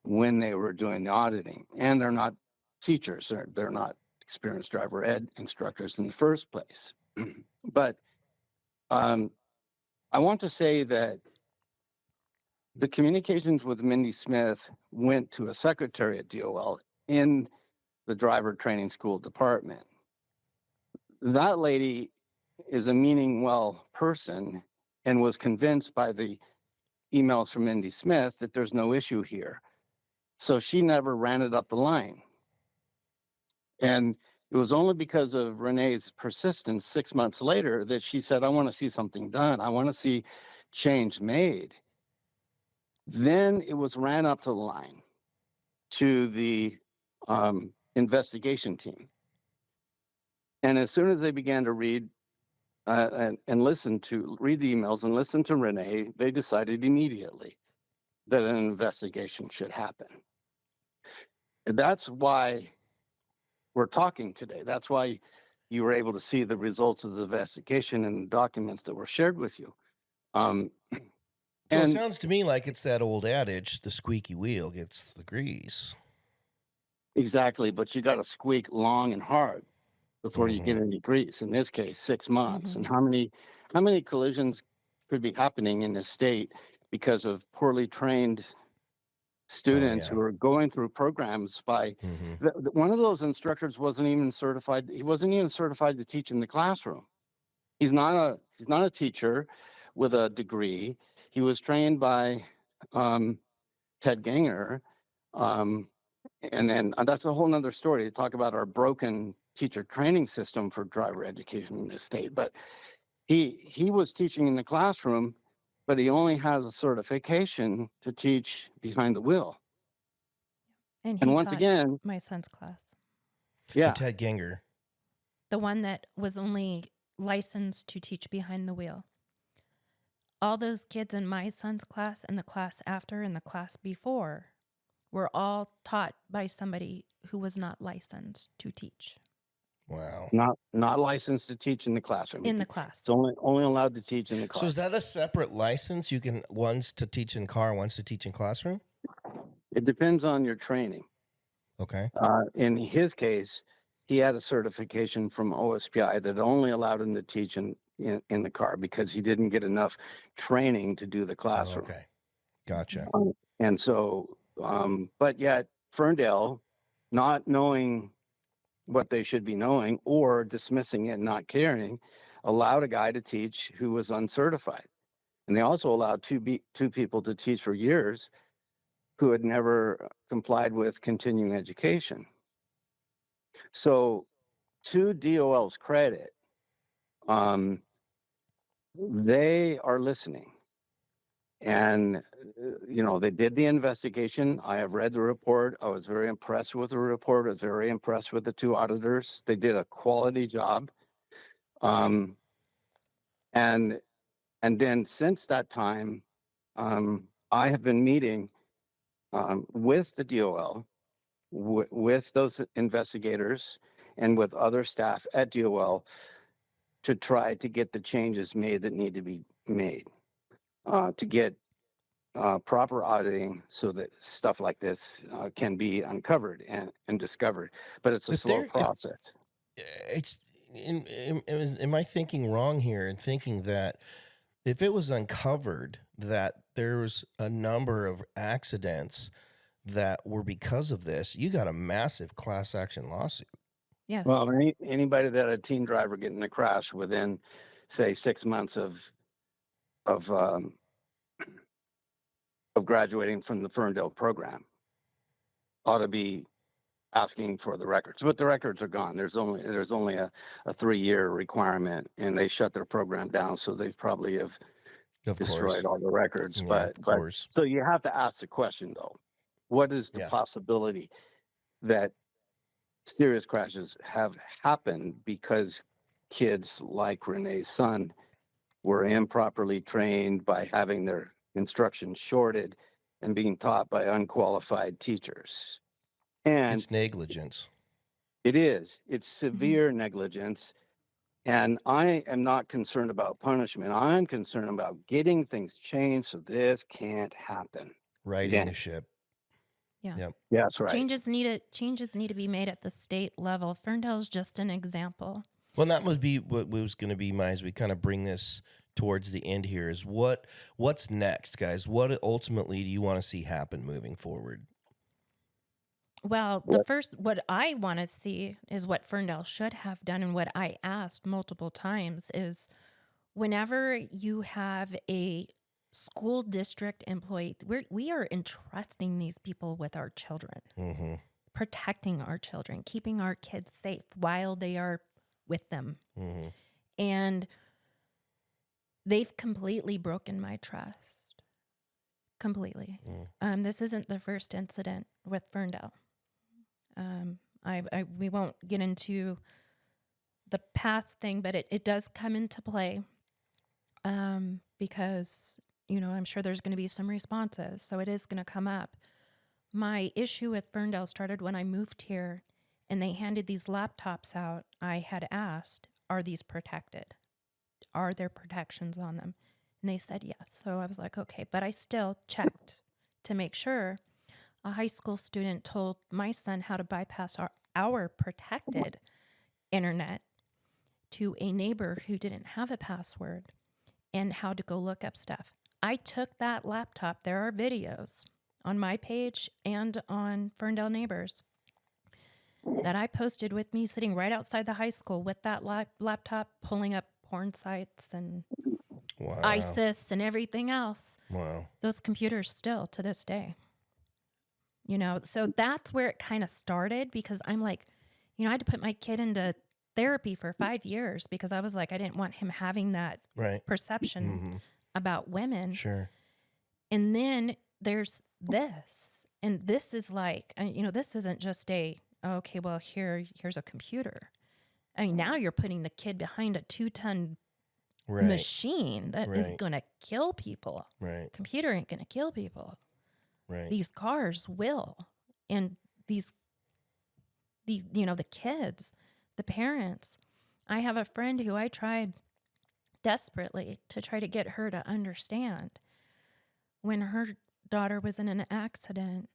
S3: when they were doing the auditing. And they're not teachers, they're not experienced driver ed instructors in the first place. But I want to say that the communications with Mindy Smith went to a secretary at DOL in the driver training school department. That lady is a meaning well person and was convinced by the emails from Mindy Smith that there's no issue here. So she never ran it up the line. And it was only because of Renee's persistence 6 months later that she said, I want to see something done. I want to see change made. Then it was ran up to the line to the investigation team. And as soon as they began to read and read the emails and listen to Renee, they decided immediately that an investigation should happen. And that's why we're talking today. That's why you were able to see the results of the investigation and the documents that were shared with you. Um,
S1: So it
S3: and
S1: sounds to me like it's that old adage, the squeaky wheel gets the grease.
S3: exactly, but you got to squeak long and hard before you get
S1: Hmm.
S3: any grease. In this case, 6 months.
S2: Hmm.
S3: And how many collisions could be happening in this state because of poorly trained
S1: Oh,
S3: students
S1: yeah.
S3: who are going through programs by
S1: Hmm.
S3: one of those instructors wasn't even certified. He wasn't even certified to teach in the classroom. He's not a teacher with a degree. He was trained by um, Ted Ganger, um, and then that's a whole nother story to talk about our broken teacher training system for driver education in this state. But he was teaching in the classroom, but he only has a certification to teach behind the wheel.
S2: And
S3: And
S2: he
S3: once
S2: taught
S3: again,
S2: my son's class,
S1: The
S3: yeah,
S1: Ted Ganger.
S2: the one that was only licensed to teach behind the wheel. All those kids in my son's class and the class after and the class before were all taught by somebody who was not licensed to teach
S1: Wow.
S3: not licensed to teach in the classroom.
S2: in the
S3: It's
S2: class.
S3: only allowed to teach in the
S1: So is
S3: class.
S1: that a separate license? You can one's to teach in car, one's to teach in classroom?
S3: It depends on your training.
S1: Okay.
S3: In his case, he had a certification from OSPI that only allowed him to teach in in the car because he didn't get enough training to do the
S1: Oh,
S3: classroom.
S1: okay. Gotcha.
S3: And so, but yet Ferndale, not knowing what they should be knowing or dismissing it, not caring, allowed a guy to teach who was uncertified. And they also allowed two people to teach for years who had never complied with continuing education. So, to DOL's credit, um, they are listening. And, they did the investigation. I have read the report. I was very impressed with the report. I was very impressed with the two auditors. They did a quality job. Um, and and then since that time, I have been meeting with the DOL, with those investigators, and with other staff at DOL to try to get the changes made that need to be made, to get proper auditing so that stuff like this can be uncovered and discovered. But it's a
S1: If
S3: slow
S1: there, if
S3: process.
S1: it's, am I thinking wrong here in thinking that if it was uncovered that there's a number of accidents that were because of this, you got a massive class action lawsuit.
S2: Yes.
S3: Well, anybody that had a teen driver get in a crash within, say, 6 months of um, of graduating from the Ferndale program ought to be asking for the records, but the records are gone. There's only a 3-year requirement, and they shut their program down, so they've probably have
S1: Of
S3: destroyed
S1: course.
S3: all the records.
S1: Yeah,
S3: But
S1: of course.
S3: so you have to ask the question though: what is the
S1: Yeah.
S3: possibility that serious crashes have happened because kids like Renee's son were improperly trained by having their instruction shorted and being taught by unqualified teachers? And
S1: It's negligence.
S3: it's
S2: Mhm.
S3: severe negligence. And I am not concerned about punishment. I'm concerned about getting things changed so this can't happen
S1: Righting
S3: again.
S1: the ship.
S2: Yeah.
S1: Yep.
S3: Yeah, that's right.
S2: Changes need to be made at the state level. Ferndale's just an example.
S1: Well, that would be what was going to be my, as we kind of bring this towards the end here, is what's next, guys? What ultimately do you want to see happen moving forward?
S2: Well,
S3: What-
S2: what I want to see is what Ferndale should have done, and what I asked multiple times is whenever you have a school district employee, we are entrusting these people with our children,
S1: Mm-hmm.
S2: protecting our children, keeping our kids safe while they are with them.
S1: Mm-hmm.
S2: And they've completely broken my trust. Completely. This isn't the first incident with Ferndale. We won't get into the past thing, but it does come into play because, I'm sure there's going to be some responses. So it is going to come up. My issue with Ferndale started when I moved here and they handed these laptops out. I had asked, are these protected? Are there protections on them? And they said yes. So I was like, okay. But I still checked to make sure. A high school student told my son how to bypass our protected internet to a neighbor who didn't have a password and how to go look up stuff. I took that laptop. There are videos on my page and on Ferndale Neighbors that I posted with me sitting right outside the high school with that laptop, pulling up porn sites and
S1: Wow.
S2: ISIS and everything else.
S1: Wow.
S2: Those computers still to this day. So that's where it kind of started because I'm like, I had to put my kid into therapy for 5 years because I was like, I didn't want him having that
S1: Right.
S2: perception
S1: Mm-hmm.
S2: about women.
S1: Sure.
S2: And then there's this, and this is like, this isn't just okay, well, here's a computer. I mean, now you're putting the kid behind a 2-ton
S1: Right.
S2: machine that is
S1: Right.
S2: going to kill people.
S1: Right.
S2: Computer ain't going to kill people.
S1: Right.
S2: These cars will. And the kids, the parents. I have a friend who I tried desperately to try to get her to understand when her daughter was in an accident,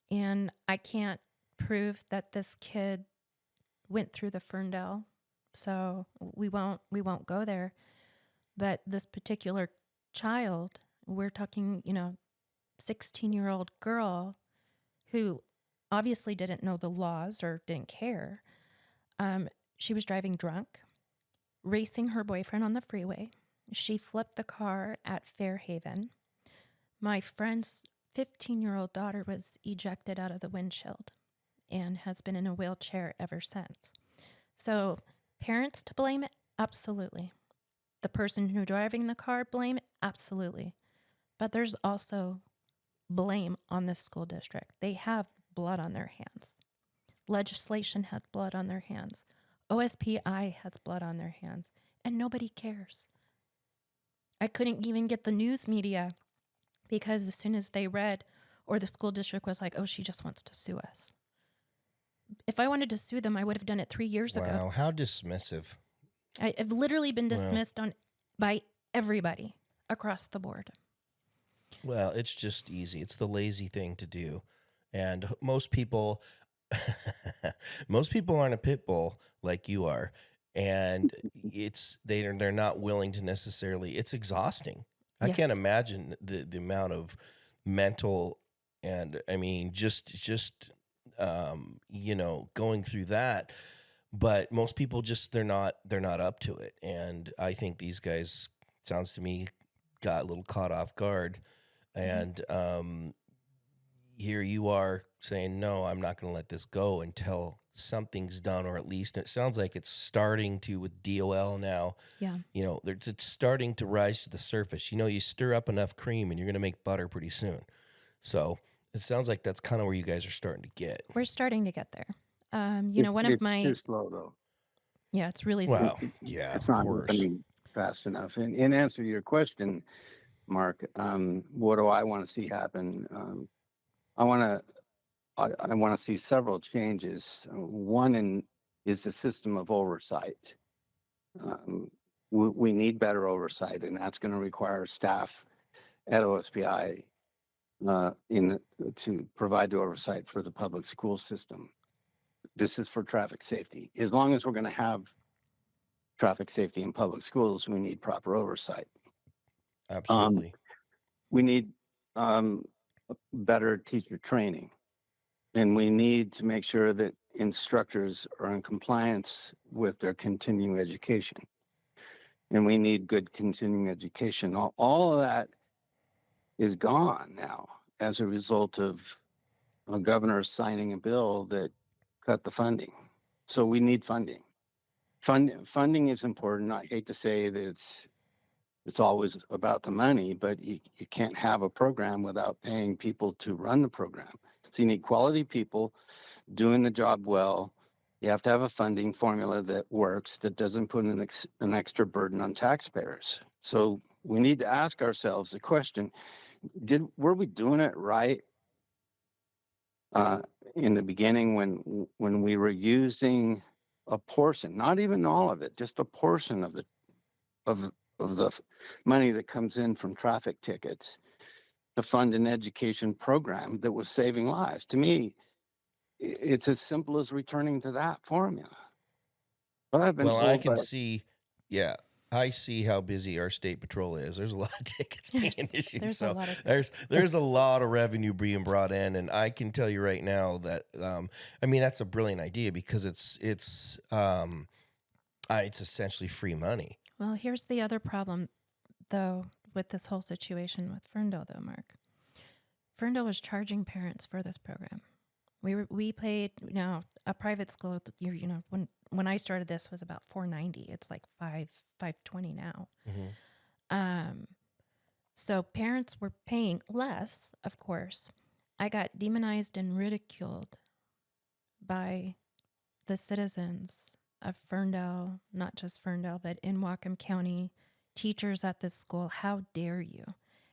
S2: and I can't prove that this kid went through the Ferndale, so we won't go there. But this particular child, we're talking, 16-year-old girl who obviously didn't know the laws or didn't care. She was driving drunk, racing her boyfriend on the freeway. She flipped the car at Fairhaven. My friend's 15-year-old daughter was ejected out of the windshield and has been in a wheelchair ever since. So, parents to blame? Absolutely. The person who driving the car, blame? Absolutely. But there's also blame on the school district. They have blood on their hands. Legislation has blood on their hands. OSPI has blood on their hands. And nobody cares. I couldn't even get the news media because as soon as they read, or the school district was like, oh, she just wants to sue us. If I wanted to sue them, I would have done it 3 years ago.
S1: Wow, how dismissive.
S2: I've literally been dismissed by everybody across the board.
S1: Well, it's just easy. It's the lazy thing to do. And most people aren't a pit bull like you are. And they're not willing to necessarily, it's exhausting. I can't
S2: Yes.
S1: imagine the amount of mental and I mean just going through that. But most people just they're not up to it. And I think these guys, sounds to me, got a little caught off guard. And here you are saying, no, I'm not going to let this go until something's done, or at least it sounds like it's starting to with DOL now.
S2: Yeah.
S1: It's starting to rise to the surface. You stir up enough cream and you're going to make butter pretty soon. So it sounds like that's kind of where you guys are starting to get.
S2: We're starting to get there.
S3: It's too slow though.
S2: Yeah, it's really
S1: Wow.
S2: slow.
S1: Yeah,
S3: It's
S1: of
S3: not
S1: course.
S3: happening fast enough. And in answer to your question, Mark, what do I want to see happen? I want to see several changes. One is the system of oversight. We need better oversight, and that's going to require staff at OSPI to provide the oversight for the public school system. This is for traffic safety. As long as we're going to have traffic safety in public schools, we need proper oversight.
S1: Absolutely.
S3: We need better teacher training, and we need to make sure that instructors are in compliance with their continuing education. And we need good continuing education. All of that is gone now as a result of a governor signing a bill that cut the funding. So we need funding. Funding is important. I hate to say that it's always about the money, but you can't have a program without paying people to run the program. So you need quality people doing the job well. You have to have a funding formula that works, that doesn't put an extra burden on taxpayers. So we need to ask ourselves the question, were we doing it right in the beginning when we were using a portion, not even all of it, just a portion of the money that comes in from traffic tickets to fund an education program that was saving lives? To me, it's as simple as returning to that formula. But I've been
S1: Well, I
S3: told
S1: can
S3: by
S1: see, yeah, I see how busy our state patrol is. There's a lot of tickets being issued,
S2: There's a
S1: so
S2: lot of
S1: there's a lot of revenue being brought in, and I can tell you right now that I mean that's a brilliant idea because it's essentially free money.
S2: Well, here's the other problem, though, with this whole situation with Ferndale, though, Mark. Ferndale was charging parents for this program. We paid now a private school. When I started this was about $490. It's like $520 now. So parents were paying less, of course. I got demonized and ridiculed by the citizens of Ferndale, not just Ferndale, but in Whatcom County, teachers at this school. How dare you?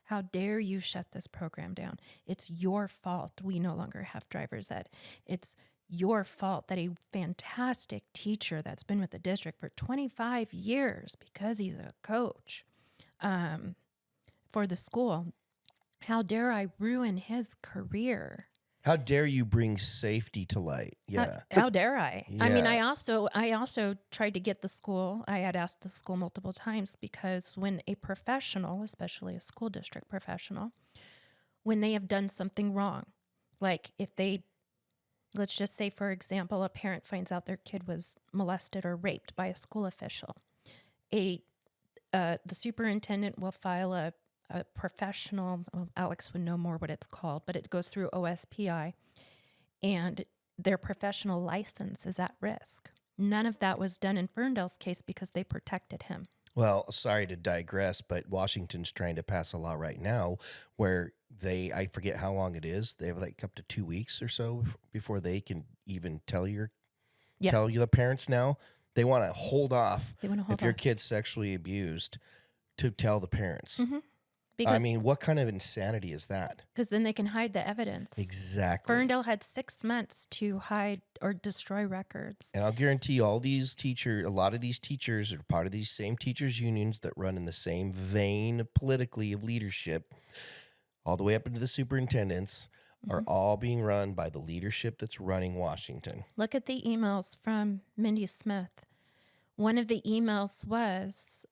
S2: How dare you shut this program down? It's your fault we no longer have driver's ed. It's your fault that a fantastic teacher that's been with the district for 25 years because he's a coach for the school, how dare I ruin his career
S1: How dare you bring safety to light? Yeah.
S2: How dare I? I mean,
S1: Yeah.
S2: I also tried to get the school. I had asked the school multiple times because when a professional, especially a school district professional, when they have done something wrong, like if they, let's just say, for example, a parent finds out their kid was molested or raped by a school official, the superintendent will file a professional, well, Alex would know more what it's called, but it goes through OSPI, and their professional license is at risk. None of that was done in Ferndale's case because they protected him.
S1: Well, sorry to digress, but Washington's trying to pass a law right now where I forget how long it is. They have like up to 2 weeks or so before they can even tell you
S2: Yes,
S1: the parents now. They want to hold off
S2: they want to hold
S1: if your
S2: on.
S1: kid's sexually abused to tell the parents. I
S2: Because
S1: mean, what kind of insanity is that?
S2: then they can hide the evidence.
S1: Exactly.
S2: Ferndale had 6 months to hide or destroy records.
S1: And I'll guarantee you, a lot of these teachers are part of these same teachers' unions that run in the same vein politically of leadership, all the way up into the superintendents, are all being run by the leadership that's running Washington.
S2: Look at the emails from Mindy Smith. One of the emails was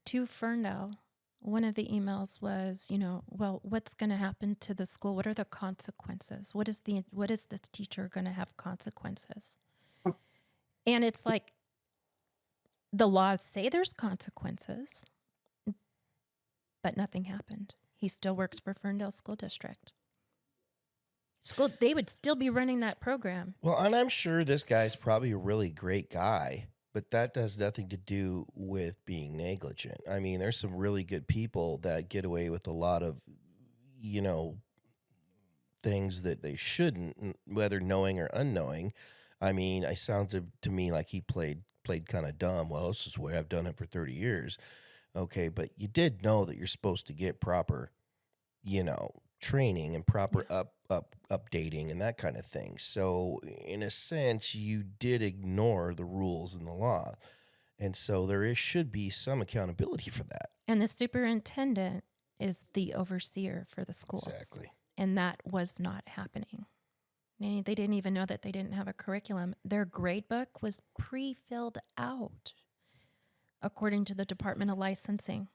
S2: to Ferndale. One of the emails was, well, what's going to happen to the school? What are the consequences? What is this teacher going to have consequences? And it's like the laws say there's consequences, but nothing happened. He still works for Ferndale School District. They would still be running that program.
S1: Well, and I'm sure this guy's probably a really great guy, but that has nothing to do with being negligent. I mean, there's some really good people that get away with a lot of, things that they shouldn't, whether knowing or unknowing. I mean, it sounds to me like he played kind of dumb. Well, this is the way I've done it for 30 years. Okay, but you did know that you're supposed to get proper, training and proper updating and that kind of thing. So in a sense, you did ignore the rules and the law. And so should be some accountability for that.
S2: And the superintendent is the overseer for the schools.
S1: Exactly.
S2: And that was not happening. They didn't even know that they didn't have a curriculum. Their grade book was pre-filled out, according to the Department of Licensing.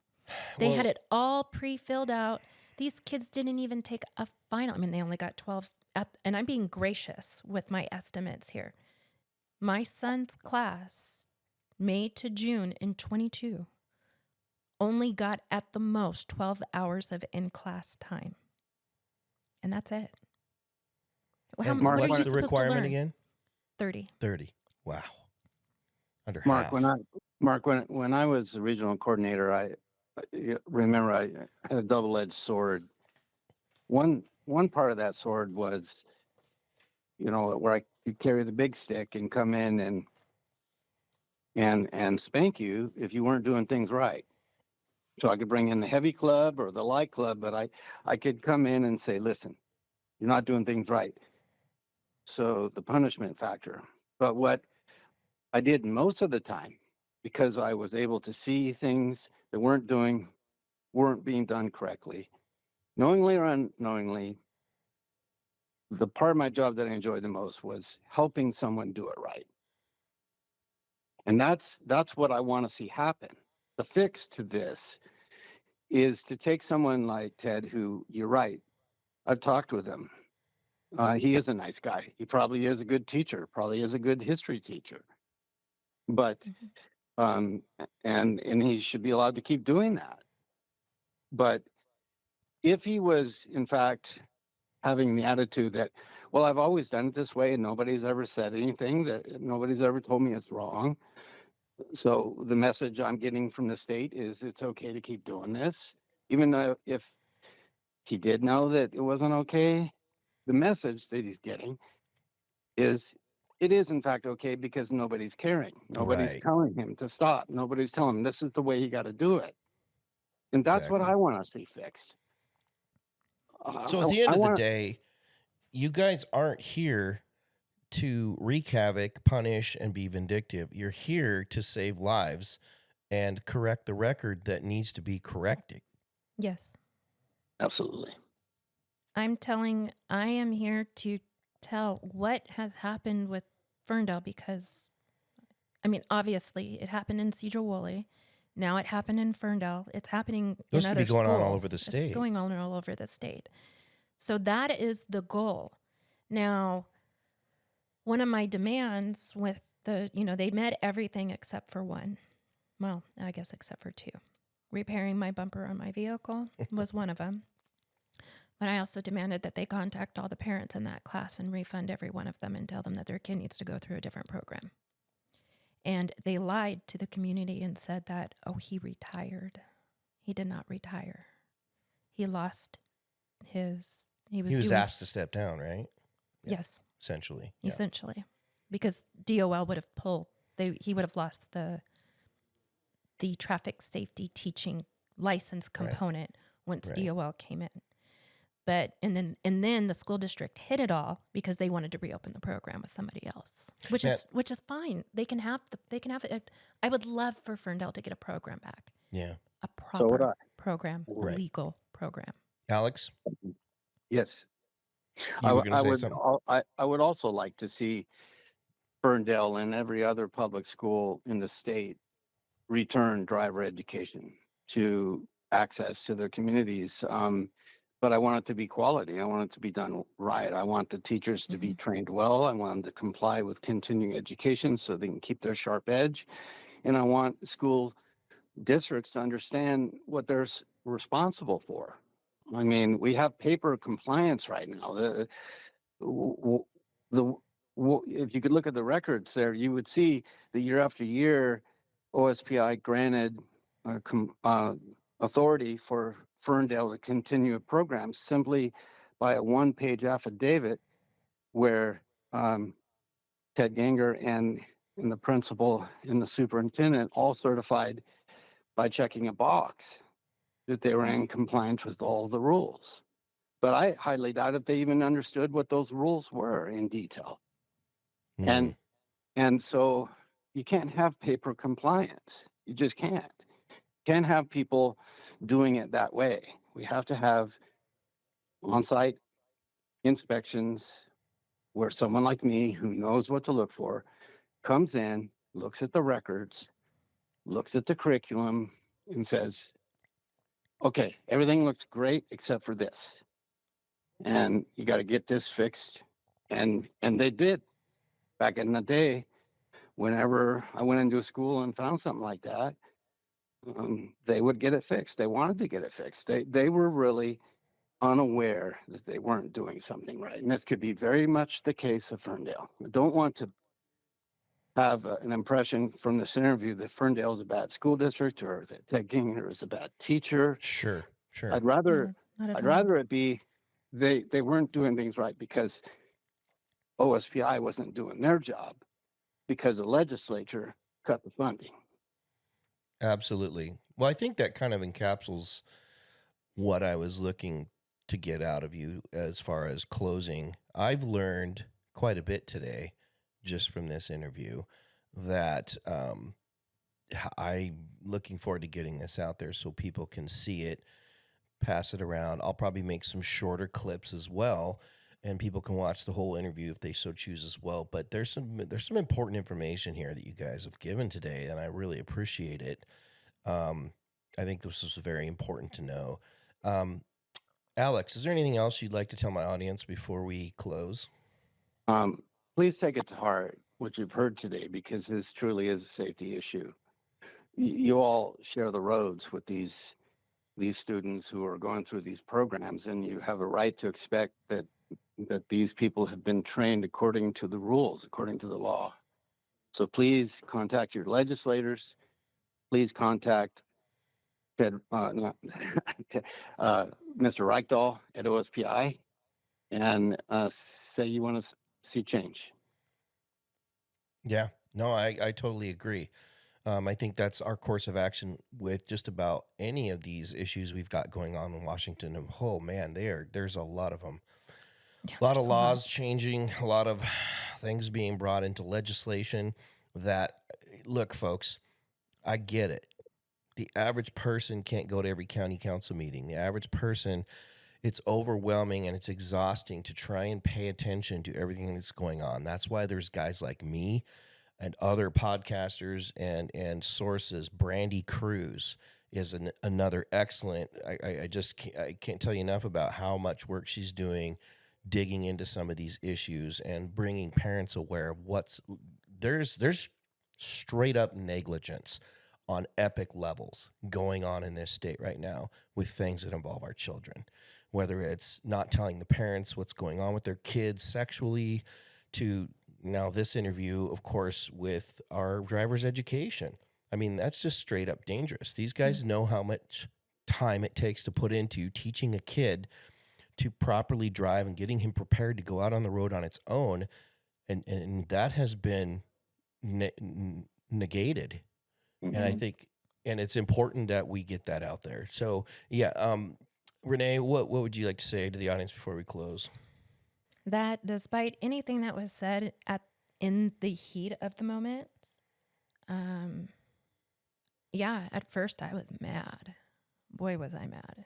S2: They had it all pre-filled out. These kids didn't even take a final. I mean, they only got 12. And I'm being gracious with my estimates here. My son's class, May to June in 22, only got at the most 12 hours of in-class time. And that's it. Well,
S1: And
S2: what are you
S1: what's the
S2: supposed to
S1: requirement
S2: learn?
S1: again?
S2: 30.
S1: 30. Wow. Under
S3: Mark,
S1: half.
S3: when I was the regional coordinator, I remember I had a double-edged sword. One part of that sword was, where I could carry the big stick and come in and spank you if you weren't doing things right. So I could bring in the heavy club or the light club, but I could come in and say, listen, you're not doing things right. So the punishment factor. But what I did most of the time, because I was able to see things that weren't being done correctly, knowingly or unknowingly, the part of my job that I enjoyed the most was helping someone do it right. And that's what I want to see happen. The fix to this is to take someone like Ted, who, you're right, I've talked with him. He is a nice guy. He probably is a good teacher, probably is a good history teacher. But and he should be allowed to keep doing that. But if he was, in fact, having the attitude that, well, I've always done it this way and nobody's ever said anything, that nobody's ever told me it's wrong. So the message I'm getting from the state is it's okay to keep doing this. Even though if he did know that it wasn't okay, the message that he's getting is it is in fact okay because nobody's caring. Nobody's
S1: Right.
S3: telling him to stop. Nobody's telling him this is the way you got to do it. And that's what
S1: Exactly.
S3: I want to see fixed.
S1: So at the end
S3: I
S1: of the
S3: want
S1: day, you guys aren't here to wreak havoc, punish, and be vindictive. You're here to save lives and correct the record that needs to be corrected.
S2: Yes.
S3: absolutely.
S2: I am here to tell what has happened with Ferndale because, I mean, obviously it happened in Cedar Woolley. Now it happened in Ferndale. It's happening
S1: Those
S2: in
S1: could
S2: other
S1: be going on all over
S2: schools.
S1: the
S2: It's
S1: state.
S2: going on all over the state. So that is the goal. Now, one of my demands with they met everything except for one. Well, I guess except for two. Repairing my bumper on my vehicle was one of them. But I also demanded that they contact all the parents in that class and refund every one of them and tell them that their kid needs to go through a different program. And they lied to the community and said that, oh, he retired. He did not retire. He lost his, he was
S1: He was
S2: doing,
S1: asked to step down, right? Yeah.
S2: yes,
S1: Essentially. Yeah.
S2: essentially. Because DOL would have pulled, he would have lost the traffic safety teaching license
S1: Right.
S2: component once
S1: Right.
S2: DOL came in. But and then the school district hid it all because they wanted to reopen the program with somebody else, which
S1: Now-
S2: is fine. They can have it. I would love for Ferndale to get a program back,
S1: Yeah.
S2: a
S3: So would
S2: proper
S3: I.
S2: program,
S1: Right.
S2: legal program.
S1: Alex,
S3: Yes.
S1: you were going to say something?
S3: I would also like to see Ferndale and every other public school in the state return driver education to access to their communities. But I want it to be quality. I want it to be done right. I want the teachers to be trained well. I want them to comply with continuing education so they can keep their sharp edge. And I want school districts to understand what they're responsible for. I mean, we have paper compliance right now. The if you could look at the records there, you would see the year after year, OSPI granted authority for Ferndale to continue a program simply by a one-page affidavit where Ted Ganger and the principal and the superintendent all certified by checking a box that they were in compliance with all the rules. But I highly doubt if they even understood what those rules were in detail.
S1: Hmm.
S3: And so you can't have paper compliance. You just can't. Can't have people doing it that way. We have to have on-site inspections where someone like me who knows what to look for comes in, looks at the records, looks at the curriculum, and says, okay, everything looks great except for this. And you got to get this fixed. And they did back in the day. Whenever I went into a school and found something like that, they would get it fixed. They wanted to get it fixed. They were really unaware that they weren't doing something right, and this could be very much the case of Ferndale. I don't want to have an impression from this interview that Ferndale is a bad school district or that Ted Ginger is a bad teacher.
S1: Sure. Sure.
S3: I'd rather
S2: No, not at
S3: I'd
S2: all.
S3: rather it be they weren't doing things right because OSPI wasn't doing their job because the legislature cut the funding.
S1: Absolutely. Well, I think that kind of encapsulates what I was looking to get out of you as far as closing. I've learned quite a bit today just from this interview that I'm looking forward to getting this out there so people can see it, pass it around. I'll probably make some shorter clips as well, and people can watch the whole interview if they so choose as well. But there's some important information here that you guys have given today, and I really appreciate it. I think this is very important to know. Um, Alex, is there anything else you'd like to tell my audience before we close?
S3: Um, Please take it to heart what you've heard today because this truly is a safety issue. You all share the roads with these students who are going through these programs, and you have a right to expect that these people have been trained according to the rules, according to the law. So please contact your legislators. Please contact Ted, Mr. Reichdahl at OSPI and say you want to see change.
S1: Yeah, no, I totally agree. I think that's our course of action with just about any of these issues we've got going on in Washington. And oh man, there's a lot of them. A lot of
S2: There's a lot.
S1: laws changing, a lot of things being brought into legislation that, look, folks, I get it. The average person can't go to every county council meeting. The average person it's overwhelming and it's exhausting to try and pay attention to everything that's going on. That's why there's guys like me and other podcasters and sources. Brandy Cruz is another excellent. I can't tell you enough about how much work she's doing, digging into some of these issues and bringing parents aware of there's straight up negligence on epic levels going on in this state right now with things that involve our children, whether it's not telling the parents what's going on with their kids sexually, to now this interview, of course, with our driver's education. I mean, that's just straight up dangerous. These guys know how much time it takes to put into teaching a kid to properly drive and getting him prepared to go out on the road on its own. And that has been negated.
S3: Mhm.
S1: And I think, and it's important that we get that out there. So yeah, Renee, what would you like to say to the audience before we close?
S2: That despite anything that was said in the heat of the moment, at first I was mad. Boy, was I mad.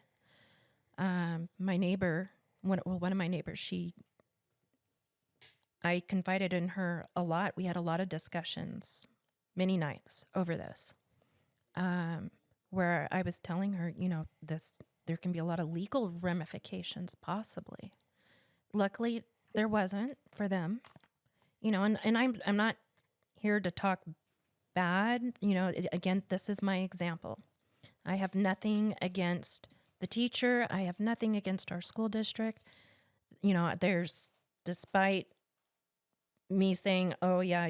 S2: My neighbor, one of my neighbors, I confided in her a lot. We had a lot of discussions, many nights over this, where I was telling her, there can be a lot of legal ramifications possibly. Luckily, there wasn't for them, and I'm not here to talk bad. Again, this is my example. I have nothing against the teacher. I have nothing against our school district. Despite me saying, oh yeah,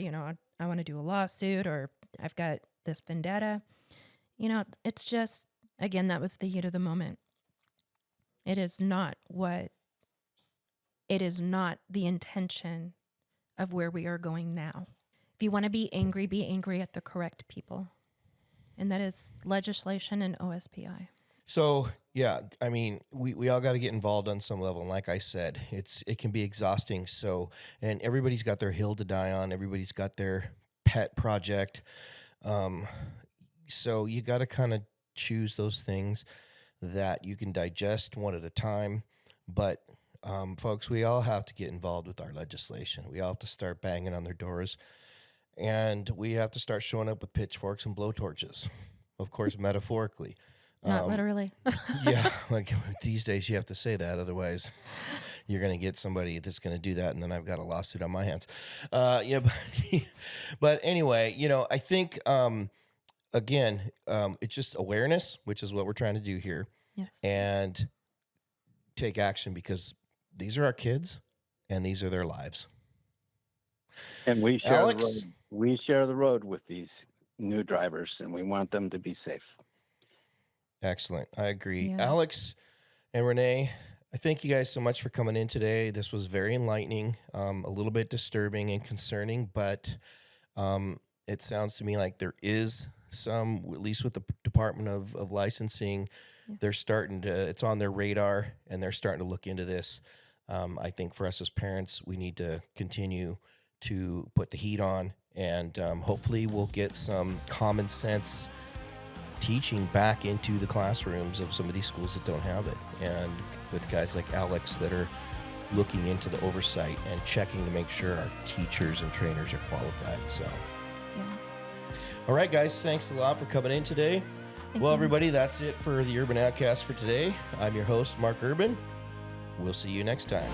S2: I want to do a lawsuit or I've got this vendetta, it's just, again, that was the heat of the moment. It is not the intention of where we are going now. If you want to be angry at the correct people. And that is legislation and OSPI.
S1: So yeah, I mean, we all got to get involved on some level. And like I said, it can be exhausting. So, and everybody's got their hill to die on. Everybody's got their pet project. So you got to kind of choose those things that you can digest one at a time. But folks, we all have to get involved with our legislation. We all have to start banging on their doors. And we have to start showing up with pitchforks and blowtorches, of course, metaphorically.
S2: Not literally.
S1: Yeah, like these days you have to say that. Otherwise, you're going to get somebody that's going to do that. And then I've got a lawsuit on my hands. But anyway, I think, again, it's just awareness, which is what we're trying to do here.
S2: Yes.
S1: And take action, because these are our kids and these are their lives.
S3: And we share
S1: Alex?
S3: the road. We share the road with these new drivers, and we want them to be safe.
S1: Excellent. I agree.
S2: Yeah.
S1: Alex and Renee, I thank you guys so much for coming in today. This was very enlightening, a little bit disturbing and concerning, but it sounds to me like there is some, at least with the Department of Licensing, they're starting to, it's on their radar and they're starting to look into this. I think for us as parents, we need to continue to put the heat on, and hopefully we'll get some common sense teaching back into the classrooms of some of these schools that don't have it, and with guys like Alex that are looking into the oversight and checking to make sure our teachers and trainers are qualified. So, all right, guys, thanks a lot for coming in today.
S2: Thank you.
S1: Everybody, that's it for the Urban Outcast for today. I'm your host, Mark Urban. We'll see you next time.